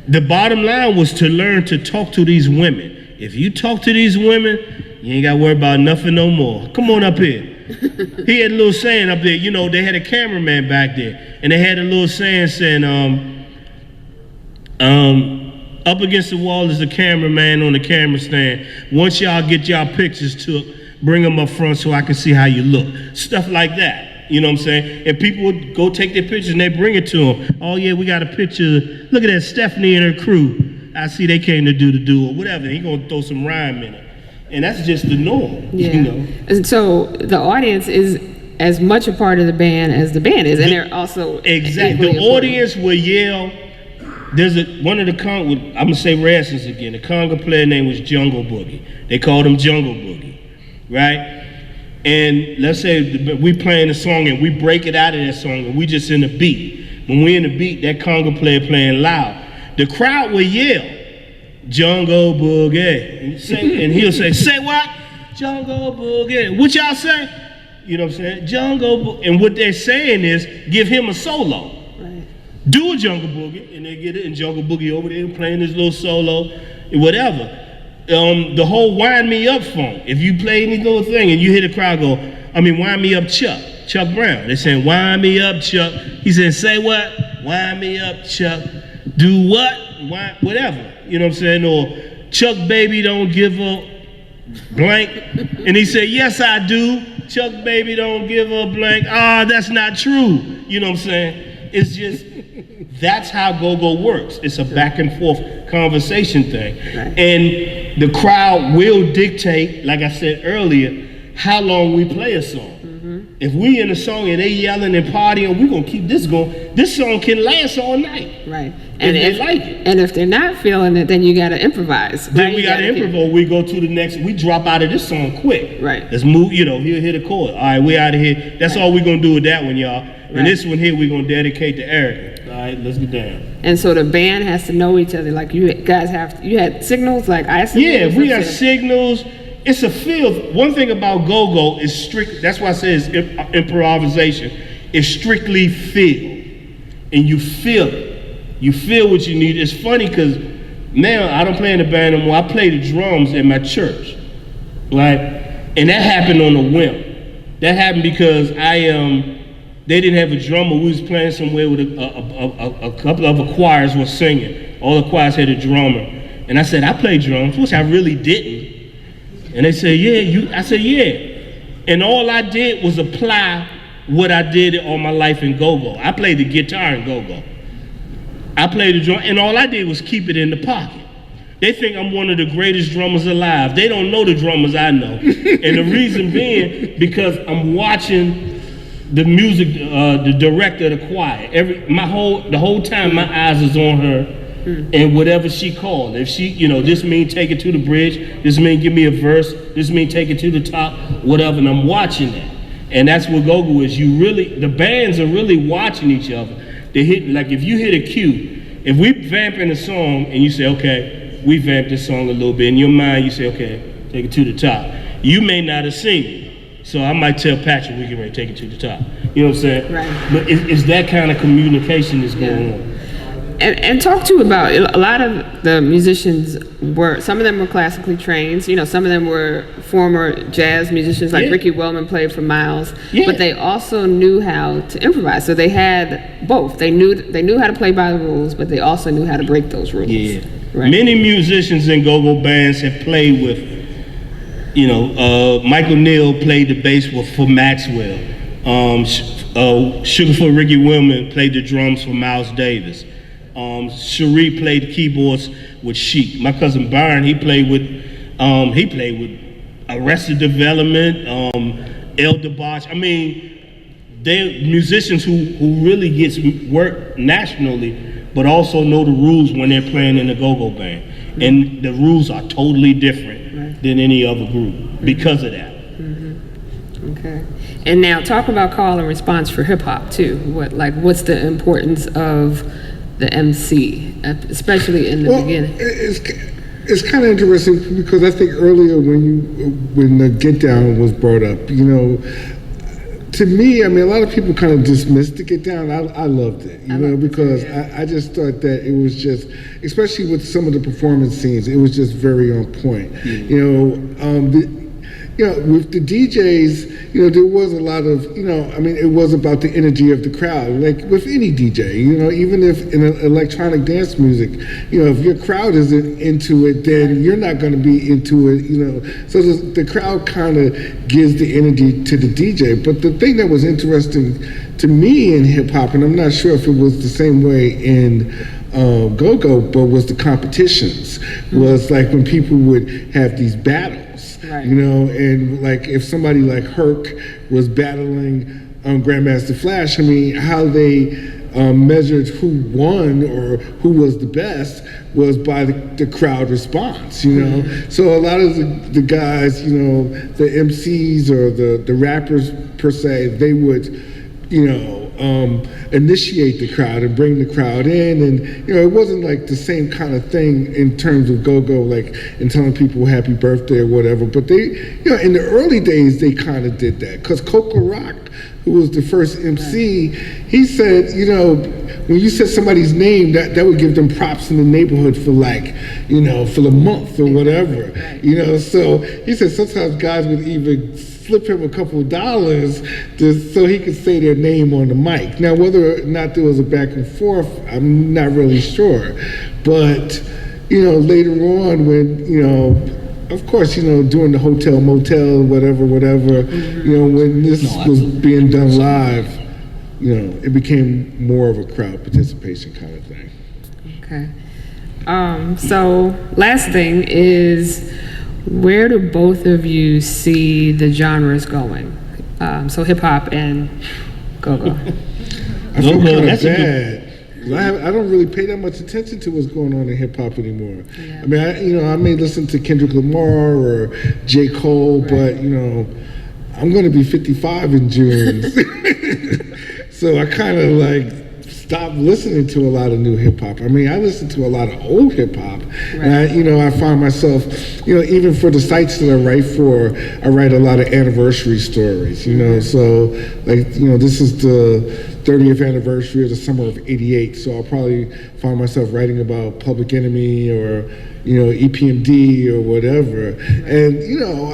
[SPEAKER 6] The bottom line was to learn to talk to these women. If you talk to these women, you ain't got to worry about nothing no more. Come on up here. He had a little saying up there. They had a cameraman back there, and they had a little saying, up against the wall is the cameraman on the camera stand. Once y'all get y'all pictures took, bring them up front so I can see how you look. Stuff like that. You know what I'm saying? And people would go take their pictures and they bring it to them. Oh yeah, we got a picture. Look at that, Stephanie and her crew. I see they came to do the duel, whatever. He gonna throw some rhyme in it. And that's just the norm,
[SPEAKER 4] And so the audience is as much a part of the band as the band is, and they're also
[SPEAKER 6] exactly. The audience will yell. There's one of the I'm gonna say Rassens again. The conga player name was Jungle Boogie. They called him Jungle Boogie, right? And let's say we playing a song and we break it out of that song and we just in the beat. When we in the beat, that conga player playing loud. The crowd will yell, Jungle Boogie. And he'll say what? Jungle Boogie. What y'all say? You know what I'm saying? Jungle Boogie. And what they're saying is, give him a solo.
[SPEAKER 4] Right.
[SPEAKER 6] Do a Jungle Boogie. And they get it, and Jungle Boogie over there playing this little solo, whatever. The whole wind me up funk. If you play any little thing and you hear the crowd go, wind me up Chuck Brown. They're saying, wind me up Chuck. He said, say what? Wind me up Chuck. Do what? Why, whatever. You know what I'm saying? Or Chuck baby don't give a blank. And he said, yes, I do. Chuck baby don't give a blank. That's not true. You know what I'm saying? It's just, that's how go-go works. It's a back and forth conversation thing. Right. And the crowd will dictate, like I said earlier, how long we play a song. If we in a song and they yelling and partying, we're gonna keep this going. This song can last all night.
[SPEAKER 4] Right.
[SPEAKER 6] And they like it.
[SPEAKER 4] And if they're not feeling it, then you gotta improvise.
[SPEAKER 6] Then we gotta improvise. We go to the next, we drop out of this song quick.
[SPEAKER 4] Right.
[SPEAKER 6] Let's move, he'll hit a chord. All right, we out of here. That's all we're gonna do with that one, y'all. And this one here, we're gonna dedicate to Ericka. All right, let's get down.
[SPEAKER 4] And so the band has to know each other. Like you guys you had signals, like I see.
[SPEAKER 6] Yeah, we got signals. It's a feel. One thing about go-go is strict. That's why I say it's improvisation. It's strictly feel, and you feel it. You feel what you need. It's funny because now I don't play in the band anymore. I play the drums in my church, right? And that happened on a whim. That happened because they didn't have a drummer. We was playing somewhere with a couple of the choirs were singing. All the choirs had a drummer, and I said I play drums, which I really didn't. And they said, yeah, I said, yeah. And all I did was apply what I did all my life in go-go. I played the guitar in go-go. I played the drum, and all I did was keep it in the pocket. They think I'm one of the greatest drummers alive. They don't know the drummers I know. And the reason being, because I'm watching the music, the director of the choir. The whole time my eyes is on her. And whatever she called, if she, this mean take it to the bridge, this mean give me a verse, this mean take it to the top, whatever, and I'm watching that. And that's what go-go is. The bands are really watching each other. They hit, like if you hit a cue, if we vamping a song and you say, okay, we vamped this song a little bit, in your mind you say, okay, take it to the top. You may not have seen it. So I might tell Patrick we can ready to take it to the top. You know what I'm saying?
[SPEAKER 4] Right.
[SPEAKER 6] But it's that kind of communication that's going on.
[SPEAKER 4] and talk too about a lot of the musicians some of them were classically trained. Some of them were former jazz musicians, like Ricky Wellman played for Miles, but they also knew how to improvise. So they had both. They knew how to play by the rules, but they also knew how to break those rules.
[SPEAKER 6] Yeah.
[SPEAKER 4] Right.
[SPEAKER 6] Many musicians in go-go bands have played with, Michael Neal played the bass for Maxwell. Sugarfoot Ricky Wellman played the drums for Miles Davis. Cherie played the keyboards with Chic. My cousin Byron, he played with Arrested Development, El DeBarge. I mean, they're musicians who really gets work nationally, but also know the rules when they're playing in a go-go band. And the rules are totally different than any other group because of that.
[SPEAKER 4] Okay. And now talk about call and response for hip hop too. What's the importance of the MC, especially in the beginning?
[SPEAKER 5] It's kind of interesting because I think earlier when the Get Down was brought up, to me, I mean, a lot of people kind of dismissed the Get Down. I loved it, because I just thought that it was just, especially with some of the performance scenes, it was just very on point. With the DJs, there was a lot of, it was about the energy of the crowd, like with any DJ, even if in electronic dance music, if your crowd isn't into it, then you're not going to be into it, so the crowd kind of gives the energy to the DJ. But the thing that was interesting to me in hip hop, and I'm not sure if it was the same way in go-go, but was the competitions, was like when people would have these battles. Right. And like if somebody like Herc was battling Grandmaster Flash, I mean, how they measured who won or who was the best was by the crowd response, So a lot of the guys, the MCs or the rappers per se, they would, initiate the crowd and bring the crowd in, and it wasn't like the same kind of thing in terms of go-go, like in telling people happy birthday or whatever. But they, in the early days, they kind of did that because Coco Rock, who was the first MC, he said, when you said somebody's name, that would give them props in the neighborhood for for the month or whatever, So he said sometimes guys would even slip him a couple of dollars just so he could say their name on the mic. Now, whether or not there was a back and forth, I'm not really sure. But, later on when, of course, during the hotel, motel, whatever, when this was being done live, it became more of a crowd participation kind of thing.
[SPEAKER 4] Okay. So last thing is, where do both of you see the genres going? So hip hop and go-go.
[SPEAKER 5] I feel kind of bad. I don't really pay that much attention to what's going on in hip hop anymore. Yeah. I mean, I may listen to Kendrick Lamar or J. Cole, but I'm going to be 55 in June, so I kind of stopped listening to a lot of new hip hop. I mean, I listen to a lot of old hip hop, and I find myself, even for the sites that I write for, I write a lot of anniversary stories. So this is the 30th anniversary of the summer of '88. So I'll probably find myself writing about Public Enemy or EPMD or whatever. And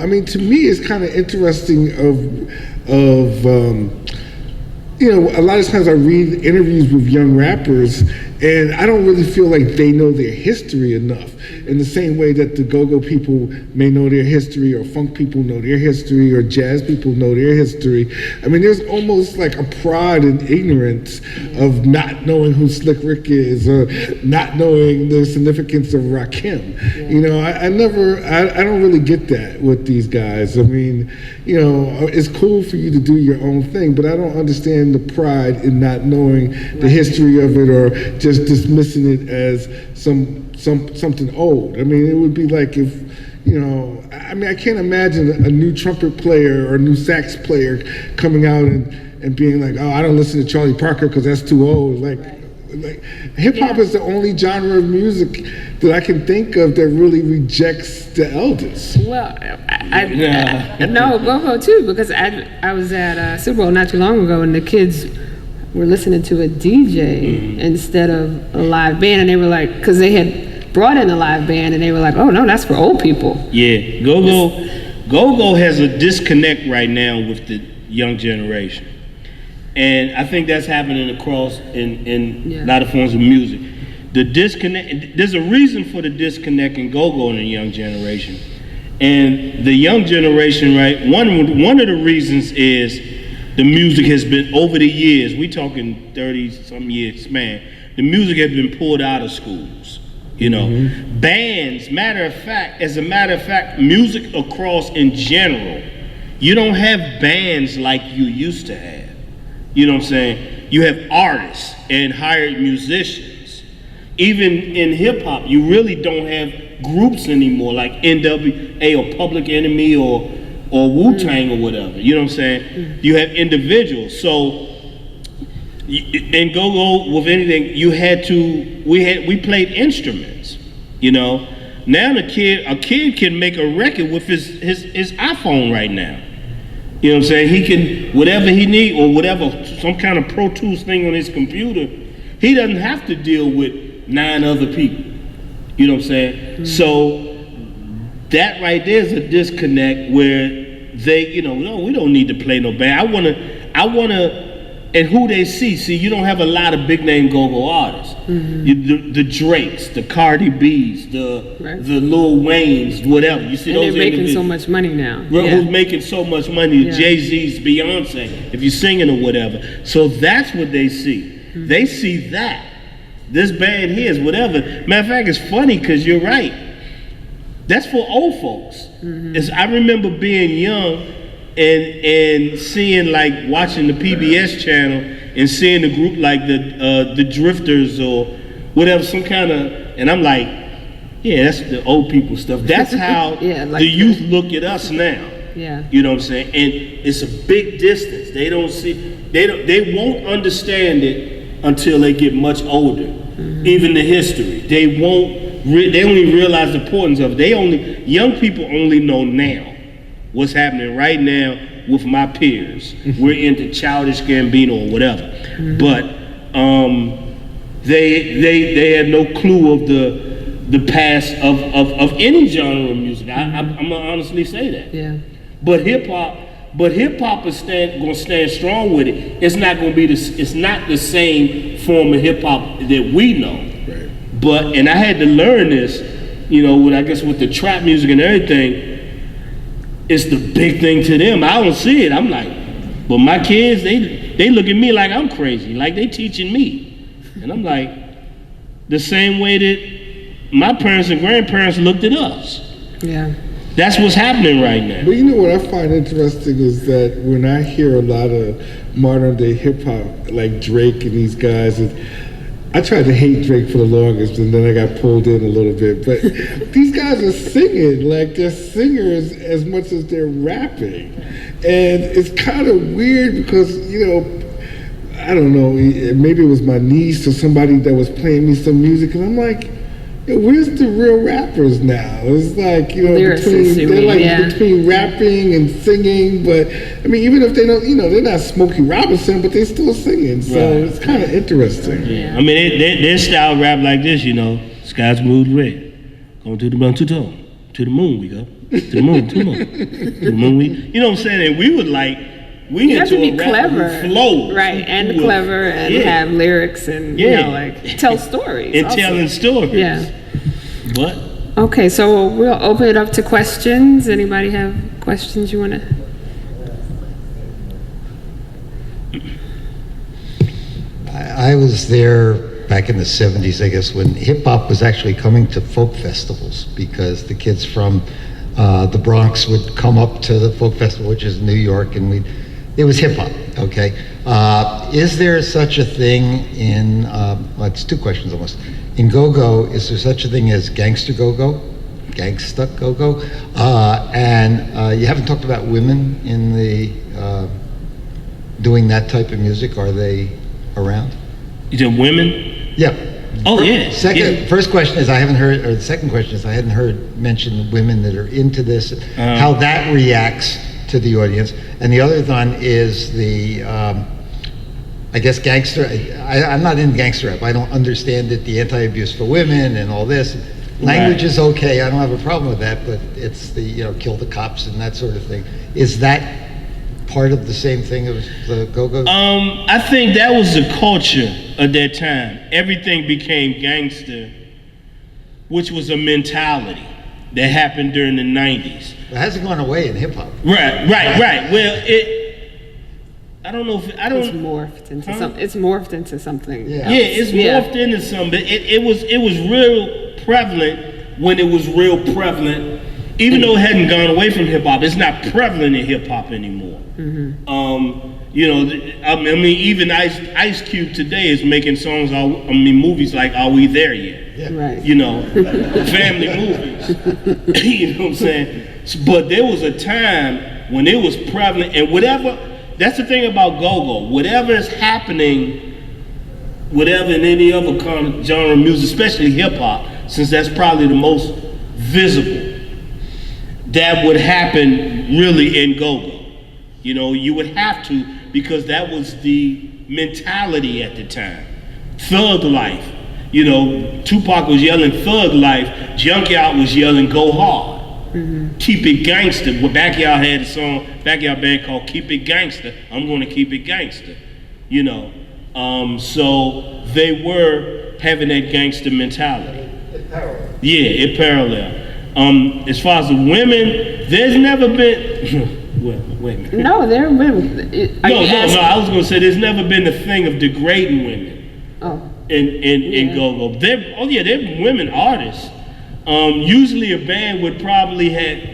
[SPEAKER 5] I mean, to me, it's kind of interesting a lot of times I read interviews with young rappers, and I don't really feel like they know their history enough in the same way that the go-go people may know their history, or funk people know their history, or jazz people know their history. I mean, there's almost like a pride and ignorance of not knowing who Slick Rick is, or not knowing the significance of Rakim. I don't really get that with these guys. I mean, it's cool for you to do your own thing, but I don't understand the pride in not knowing the history of it, or just dismissing it as something old. I mean, it would be like if, I can't imagine a new trumpet player or a new sax player coming out and being like, oh, I don't listen to Charlie Parker because that's too old. Like hip hop is the only genre of music that I can think of that really rejects the elders.
[SPEAKER 4] Well, no, go-go too, because I was at Super Bowl not too long ago, and the kids were listening to a DJ instead of a live band, and they were like, because they had brought in a live band, and they were like, oh no, that's for old people.
[SPEAKER 6] Yeah, go-go has a disconnect right now with the young generation. And I think that's happening across in a lot of forms of music. The disconnect, there's a reason for the disconnect in go-go in the young generation. And the young generation, right, one of the reasons is the music has been, over the years, we talking 30-some years span, the music has been pulled out of schools. You know, bands, as a matter of fact, music across in general, you don't have bands like you used to have. You know what I'm saying? You have artists and hired musicians. Even in hip hop, you really don't have groups anymore like NWA or Public Enemy or Wu-Tang or whatever. You know what I'm saying? You have individuals. So in go-go with anything, we played instruments. You know, now a kid can make a record with his iPhone right now. You know what I'm saying? He can, whatever he need or whatever, some kind of Pro Tools thing on his computer, he doesn't have to deal with 9 other people. You know what I'm saying? So that right there is a disconnect where they, you know, no, we don't need to play no band. I wanna, and who they see. See, you don't have a lot of big name go-go artists. The Drakes, the Cardi B's, the Lil Waynes, whatever. You see,
[SPEAKER 4] And
[SPEAKER 6] those
[SPEAKER 4] they're making so much money now.
[SPEAKER 6] Who's making so much money? Jay-Z's, Beyonce, if you're singing or whatever. So that's what they see. They see that. This band here is whatever. Matter of fact, it's funny because you're right. That's for old folks. I remember being young and seeing, like, watching the PBS channel and seeing a group like the Drifters or whatever, some kind of, and I'm like, yeah, that's the old people stuff. That's how the youth look at us now.
[SPEAKER 4] Yeah.
[SPEAKER 6] You know what I'm saying? And it's a big distance. They won't understand it until they get much older. Even the history. They only realize the importance of it. Young people only know now what's happening right now with my peers. We're into Childish Gambino or whatever. But they have no clue of the past of any genre of music. I'm gonna honestly say that.
[SPEAKER 4] Yeah.
[SPEAKER 6] But hip hop is gonna stand strong with it. It's not gonna be it's not the same form of hip hop that we know. Right. And I had to learn this, you know, with the trap music and everything. It's the big thing to them. I don't see it. I'm like, but my kids, they look at me like I'm crazy, like they teaching me. And I'm like, the same way that my parents and grandparents looked at us. Yeah. That's what's happening right now.
[SPEAKER 5] But you know what I find interesting is that when I hear a lot of modern day hip hop, like Drake and these guys, I tried to hate Drake for the longest, and then I got pulled in a little bit. But these guys are singing, like they're singers as much as they're rapping. And it's kind of weird because, you know, I don't know, maybe it was my niece or somebody that was playing me some music, and I'm like, yo, where's the real rappers now? It's like, you know, between rapping and singing, but I mean, even if they don't, you know, they're not Smokey Robinson, but they're still singing, so it's kind of interesting.
[SPEAKER 6] Yeah. I mean, their style rap like this, you know, sky's blue red, going to the moon, to the moon we go, to the moon, to the moon, to the moon we, you know what I'm saying? And we would like,
[SPEAKER 4] you have to be clever,
[SPEAKER 6] flow,
[SPEAKER 4] right? And clever, and have lyrics, and you know, like tell stories.
[SPEAKER 6] And telling stories.
[SPEAKER 4] Yeah.
[SPEAKER 6] What?
[SPEAKER 4] Okay, so we'll open it up to questions. Anybody have questions you want to?
[SPEAKER 7] I was there back in the 70s, I guess, when hip hop was actually coming to folk festivals, because the kids from the Bronx would come up to the folk festival, which is New York, and it was hip hop. Okay, is there such a thing in? Well, it's 2 questions almost. In go-go, is there such a thing as gangsta go-go, gangsta go-go? And you haven't talked about women in the doing that type of music. Are they around?
[SPEAKER 6] You said women?
[SPEAKER 7] Yeah.
[SPEAKER 6] Oh yeah.
[SPEAKER 7] First question is I haven't heard, or the second question is I hadn't heard mention women that are into this, how that reacts to the audience. And the other one is the I guess gangster, I'm not in gangster rap. I don't understand it, the anti-abuse for women and all this. Language is okay, I don't have a problem with that, but it's the, you know, kill the cops and that sort of thing. Is that part of the same thing as the go-go?
[SPEAKER 6] I think that was the culture of that time. Everything became gangster, which was a mentality that happened during the 90s.
[SPEAKER 7] It hasn't gone away in hip hop.
[SPEAKER 6] Right. Well, I don't know if
[SPEAKER 4] It's morphed into something. It's morphed into something.
[SPEAKER 7] Yeah.
[SPEAKER 6] Yeah, it's morphed into something. But it was real prevalent when it was real prevalent. Even though it hadn't gone away from hip hop, it's not prevalent in hip hop anymore. You know, I mean, even Ice Cube today is making songs. Movies like "Are We There Yet?"
[SPEAKER 7] Yeah.
[SPEAKER 4] Right.
[SPEAKER 6] You know, family movies. You know what I'm saying? But there was a time when it was prevalent, and whatever. That's the thing about go-go. Whatever is happening, whatever in any other kind of genre of music, especially hip hop, since that's probably the most visible, that would happen really in go-go. You know, you would have to, because that was the mentality at the time. Thug life. You know, Tupac was yelling thug life, Junkyard was yelling go hard. Keep it gangster. Well, Backyard had a song, Backyard band called Keep It Gangster. I'm gonna keep it gangster. You know, so they were having that gangster mentality. Yeah, it parallel. As far as the women, there's never been, well, wait a minute.
[SPEAKER 4] No, there have been.
[SPEAKER 6] No, I was gonna say there's never been a thing of degrading women
[SPEAKER 4] Oh.
[SPEAKER 6] in go-go. They're women artists. Usually a band would probably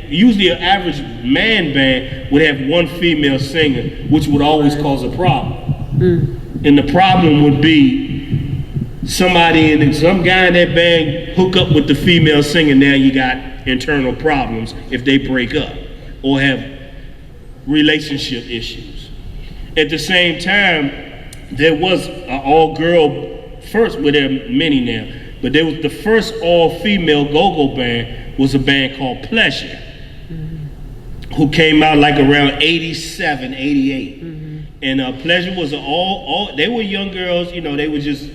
[SPEAKER 6] usually an average man band would have one female singer, which would always cause a problem. And the problem would be some guy in that band hook up with the female singer, now you got internal problems if they break up or have relationship issues. At the same time, there was an all-girl first, well, there are many now, but there was the first all-female go-go band was a band called Pleasure, who came out like around 87, 88. And Pleasure was all they were young girls, you know, they were just,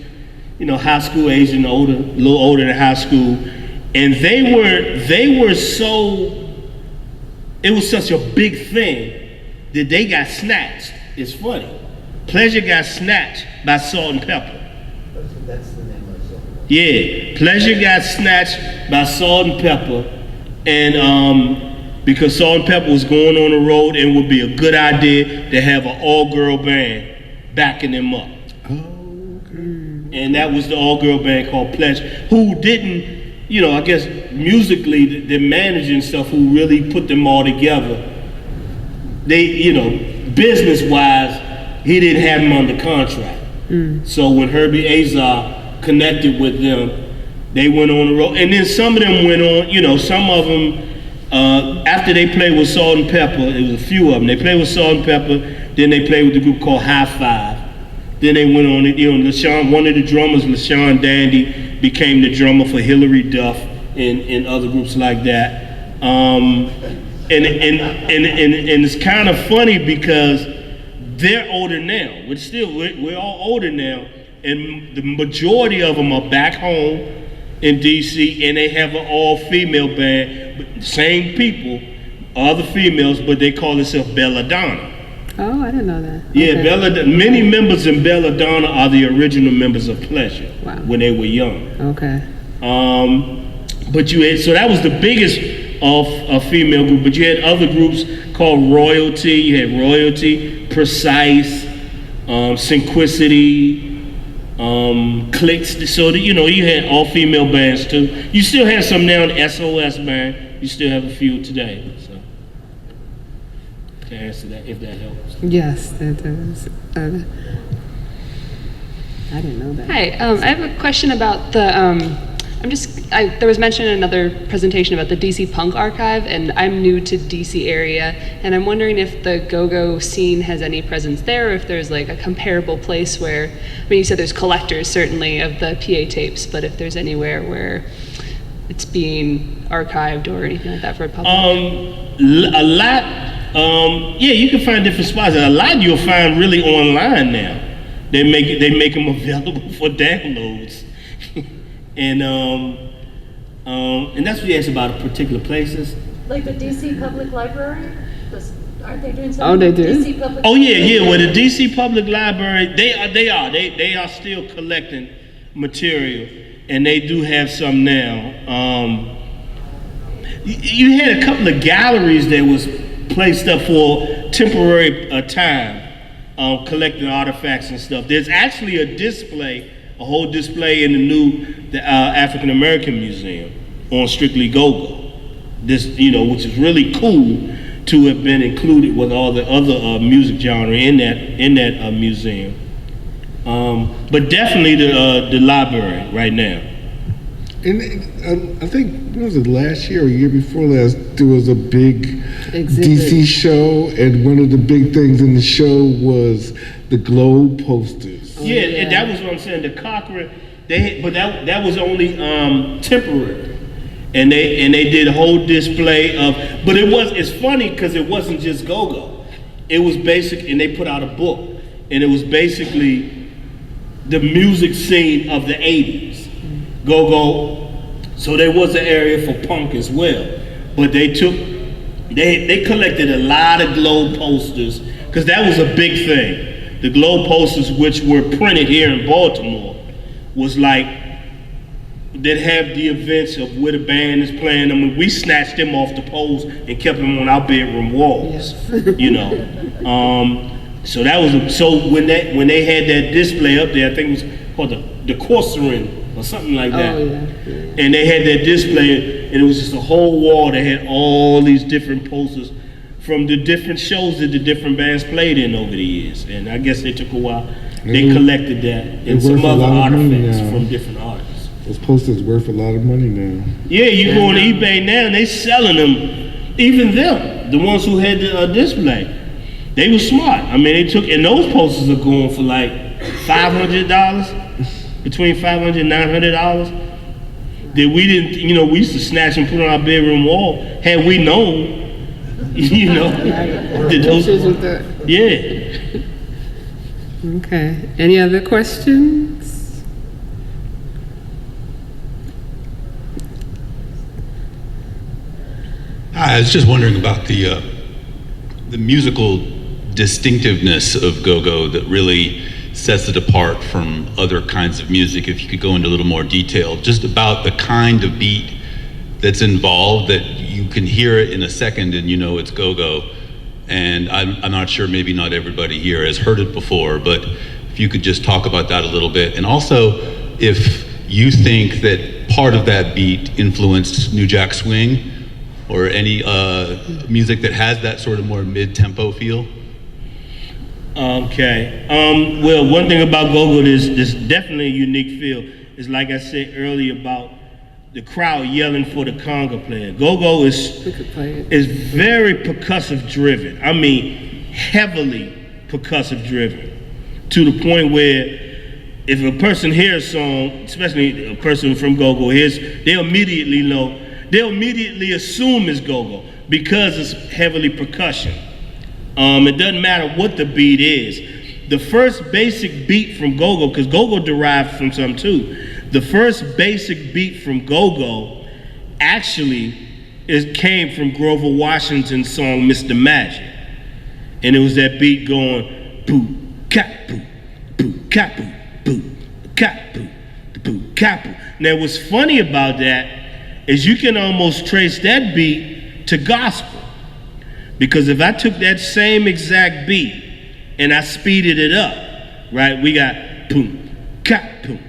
[SPEAKER 6] you know, high school age and older, a little older than high school. And they were so, it was such a big thing that they got snatched. It's funny. Pleasure got snatched by Salt and Pepper.
[SPEAKER 7] That's the name of the song.
[SPEAKER 6] Yeah, Pleasure got snatched by Salt and Pepper, and because Salt and Pepper was going on the road, and it would be a good idea to have an all-girl band backing them up. And that was the all-girl band called Pleasure, who didn't, you know, I guess musically, the manager and stuff who really put them all together, they, you know, business-wise, he didn't have them under contract. So when Herbie Azar connected with them, they went on the road. And then some of them went on, you know, some of them, after they played with Salt and Pepper, it was a few of them, they played with Salt and Pepper, then they played with a group called High Five. Then they went on, you know, LaShawn, one of the drummers, LaShawn Dandy, became the drummer for Hillary Duff and other groups like that. And it's kind of funny because they're older now. We're all older now, and the majority of them are back home in DC, and they have an all-female band, but same people, other females, but they call themselves Belladonna.
[SPEAKER 4] Oh, I didn't know that.
[SPEAKER 6] Yeah,
[SPEAKER 4] Okay.
[SPEAKER 6] Belladonna. Many members in Belladonna are the original members of Pleasure.
[SPEAKER 4] Wow.
[SPEAKER 6] When they were young.
[SPEAKER 4] Okay.
[SPEAKER 6] But you had, so that was the biggest of a female group, but you had other groups called Royalty. You had Royalty, Precise, Synquicity, Clicks. So that, you know, you had all female bands too. You still have some now in SOS band. You still have a few today. So to answer that, if that helps.
[SPEAKER 4] Yes, that does. I didn't know that.
[SPEAKER 8] Hi, I have a question about the, there was mention in another presentation about the DC Punk Archive, and I'm new to DC area, and I'm wondering if the go-go scene has any presence there, or if there's like a comparable place where, I mean, you said there's collectors certainly of the PA tapes, but if there's anywhere where it's being archived or anything like that for a public.
[SPEAKER 6] A lot, yeah, you can find different spots. A lot you'll find really online now. They make them available for downloads, and that's what you asked about particular places.
[SPEAKER 1] Like the DC Public Library? Aren't they doing something?
[SPEAKER 4] Oh, they do?
[SPEAKER 1] DC Public
[SPEAKER 6] Oh yeah. Well, the DC Public Library, they are still collecting material, and they do have some now. You had a couple of galleries that was placed up for temporary time, collecting artifacts and stuff. There's actually a whole display in the African American Museum on Strictly Go-Go. This, which is really cool to have been included with all the other music genre in that museum. But definitely the library right now.
[SPEAKER 5] And I think, was it last year or year before last, there was a big
[SPEAKER 4] Exhibit.
[SPEAKER 5] DC show, and one of the big things in the show was the Globe posters.
[SPEAKER 6] Yeah, and that was what I'm saying. The Cochrane, but that was only temporary, and they did a whole display of. But it's funny because it wasn't just go-go. It was basic, and they put out a book, and it was basically the music scene of the '80s, go-go. So there was an area for punk as well, but they collected a lot of Globe posters because that was a big thing. The Globe posters, which were printed here in Baltimore, was like, that have the events of where the band is playing them, and we snatched them off the poles and kept them on our bedroom walls, So that was, so when they had that display up there, I think it was called the Corsarin or something like that. And they had that display, and it was just a whole wall that had all these different posters from the different shows that the different bands played in over the years. And I guess they took a while. They collected that and some other artifacts from different artists.
[SPEAKER 5] Those posters worth a lot of money now.
[SPEAKER 6] Yeah, you go on eBay now, and they selling them. Even them, the ones who had the display, they were smart. I mean, and those posters are going for like $500, between $500 and $900. That we didn't, we used to snatch and put on our bedroom wall. Had we known, yeah.
[SPEAKER 4] Okay. Any other questions?
[SPEAKER 9] I was just wondering about the musical distinctiveness of go-go that really sets it apart from other kinds of music. If you could go into a little more detail, just about the kind of beat that's involved, that you can hear it in a second and it's go-go. And I'm not sure, maybe not everybody here has heard it before, but if you could just talk about that a little bit. And also, if you think that part of that beat influenced New Jack Swing, or any music that has that sort of more mid-tempo feel?
[SPEAKER 6] Okay. Well, one thing about go-go, there's definitely a unique feel. It's like I said earlier about the crowd yelling for the conga player. Go-go is very percussive driven. I mean, heavily percussive driven, to the point where if a person hears a song, especially a person from go-go hears, they'll immediately assume it's go-go because it's heavily percussion. It doesn't matter what the beat is. The first basic beat from go-go, because go-go derived from some too, the first basic beat from go-go actually came from Grover Washington's song Mr. Magic. And it was that beat going boo, cat, boo, boo, cat, boo, boo, cat, boo, boo, cat, boo. Now what's funny about that is you can almost trace that beat to gospel. Because if I took that same exact beat and I speeded it up, right, we got boom, cap, boom,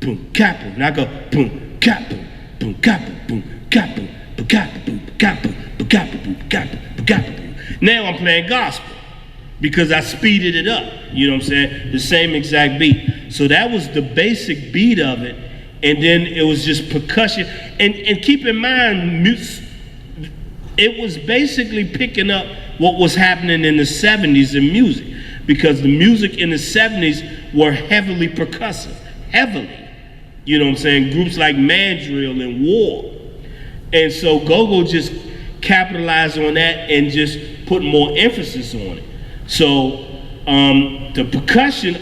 [SPEAKER 6] boom, cap, boom. And I go boom, cap, boom, cap, boom, cap, boom, cap, boom, cap, boom, cap, boom, cap, boom, cap, boom. Now I'm playing gospel because I speeded it up, you know what I'm saying? The same exact beat. So that was the basic beat of it. And then it was just percussion. And keep in mind, it was basically picking up what was happening in the 70s in music, because the music in the 70s were heavily percussive, heavily. You know what I'm saying? Groups like Mandrill and War. And so go-go just capitalized on that and just put more emphasis on it. So The percussion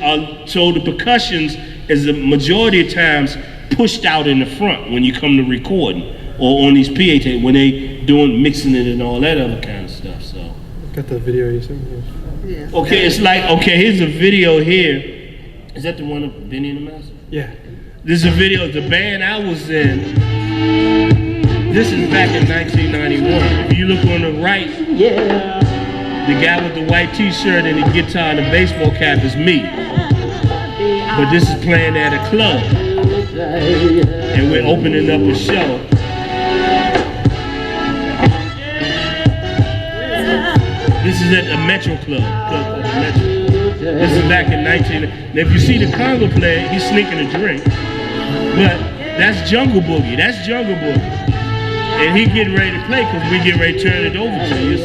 [SPEAKER 6] so the percussions is the majority of times pushed out in the front when you come to recording or on these PA tapes when they doing mixing it and all that other kind of stuff. So.
[SPEAKER 10] Got the video you sent me?
[SPEAKER 1] Yeah.
[SPEAKER 6] Okay, it's like, okay, here's a video here. Is that the one of Benny and the Master?
[SPEAKER 10] Yeah.
[SPEAKER 6] This is a video of the band I was in. This is back in 1991. If you look on the right, the guy with the white t-shirt and the guitar and the baseball cap is me. But this is playing at a club. And we're opening up a show. This is at a Metro club called the Metro. This is back in 19. Now if you see the conga player, he's sneaking a drink. But that's Jungle Boogie. That's Jungle Boogie. And he getting ready to play because we getting ready to turn it over to you.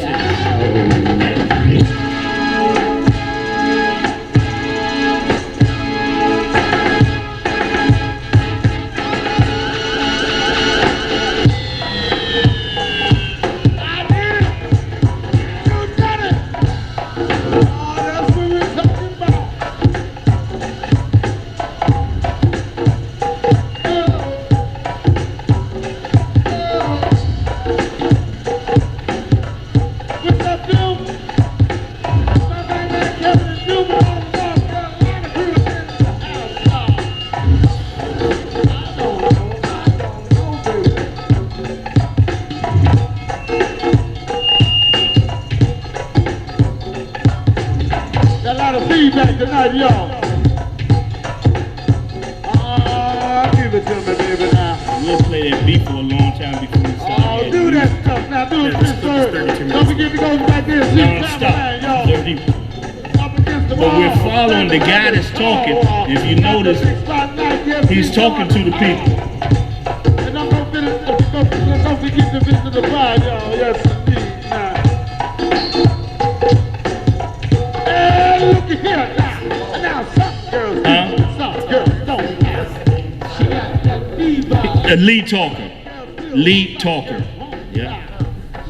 [SPEAKER 2] Feedback tonight, y'all. Give it to me, baby, now.
[SPEAKER 6] We'll play that beat for a long time before we start.
[SPEAKER 2] Do that stuff now. Do it this third. Don't forget to go back there and see
[SPEAKER 6] Non-stop. But we're following the guy that's talking. If you notice, he's talking to the people.
[SPEAKER 2] And I'm going to finish. Don't forget to visit the bar, y'all. Yes, indeed. Look at here now some girls don't ask. She got that diva.
[SPEAKER 6] A lead talker. Yeah.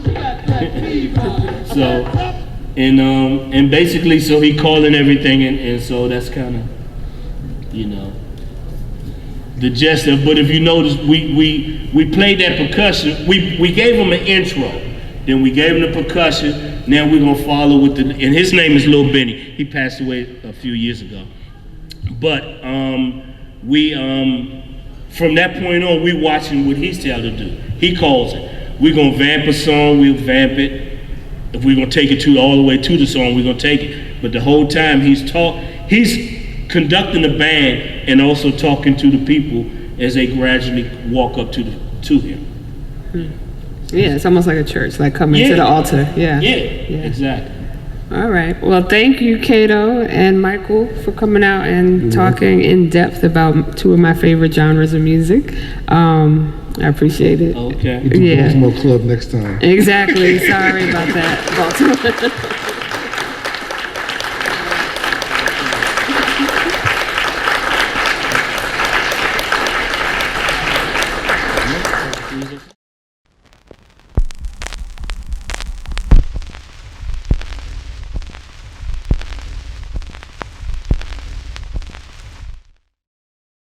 [SPEAKER 2] She got that diva.
[SPEAKER 6] So, and basically, so he calling everything, and so that's kind of, you know, the gist of. But if you notice, we played that percussion. We gave him an intro, then we gave him the percussion. Now we're gonna follow with the, and his name is Lil Benny. He passed away a few years ago. But from that point on, we watching what he's telling to do. He calls it. We're gonna vamp a song, we'll vamp it. If we're gonna take it all the way to the song, we're gonna take it. But the whole time he's conducting the band and also talking to the people as they gradually walk up to him.
[SPEAKER 4] Yeah, it's almost like a church, like coming to the altar. Yeah,
[SPEAKER 6] exactly.
[SPEAKER 4] All right. Well, thank you, Cato and Michael, for coming out and talking in depth about two of my favorite genres of music. I appreciate it.
[SPEAKER 6] Okay.
[SPEAKER 5] We do Baltimore Club next time.
[SPEAKER 4] Exactly. Sorry about that, Baltimore.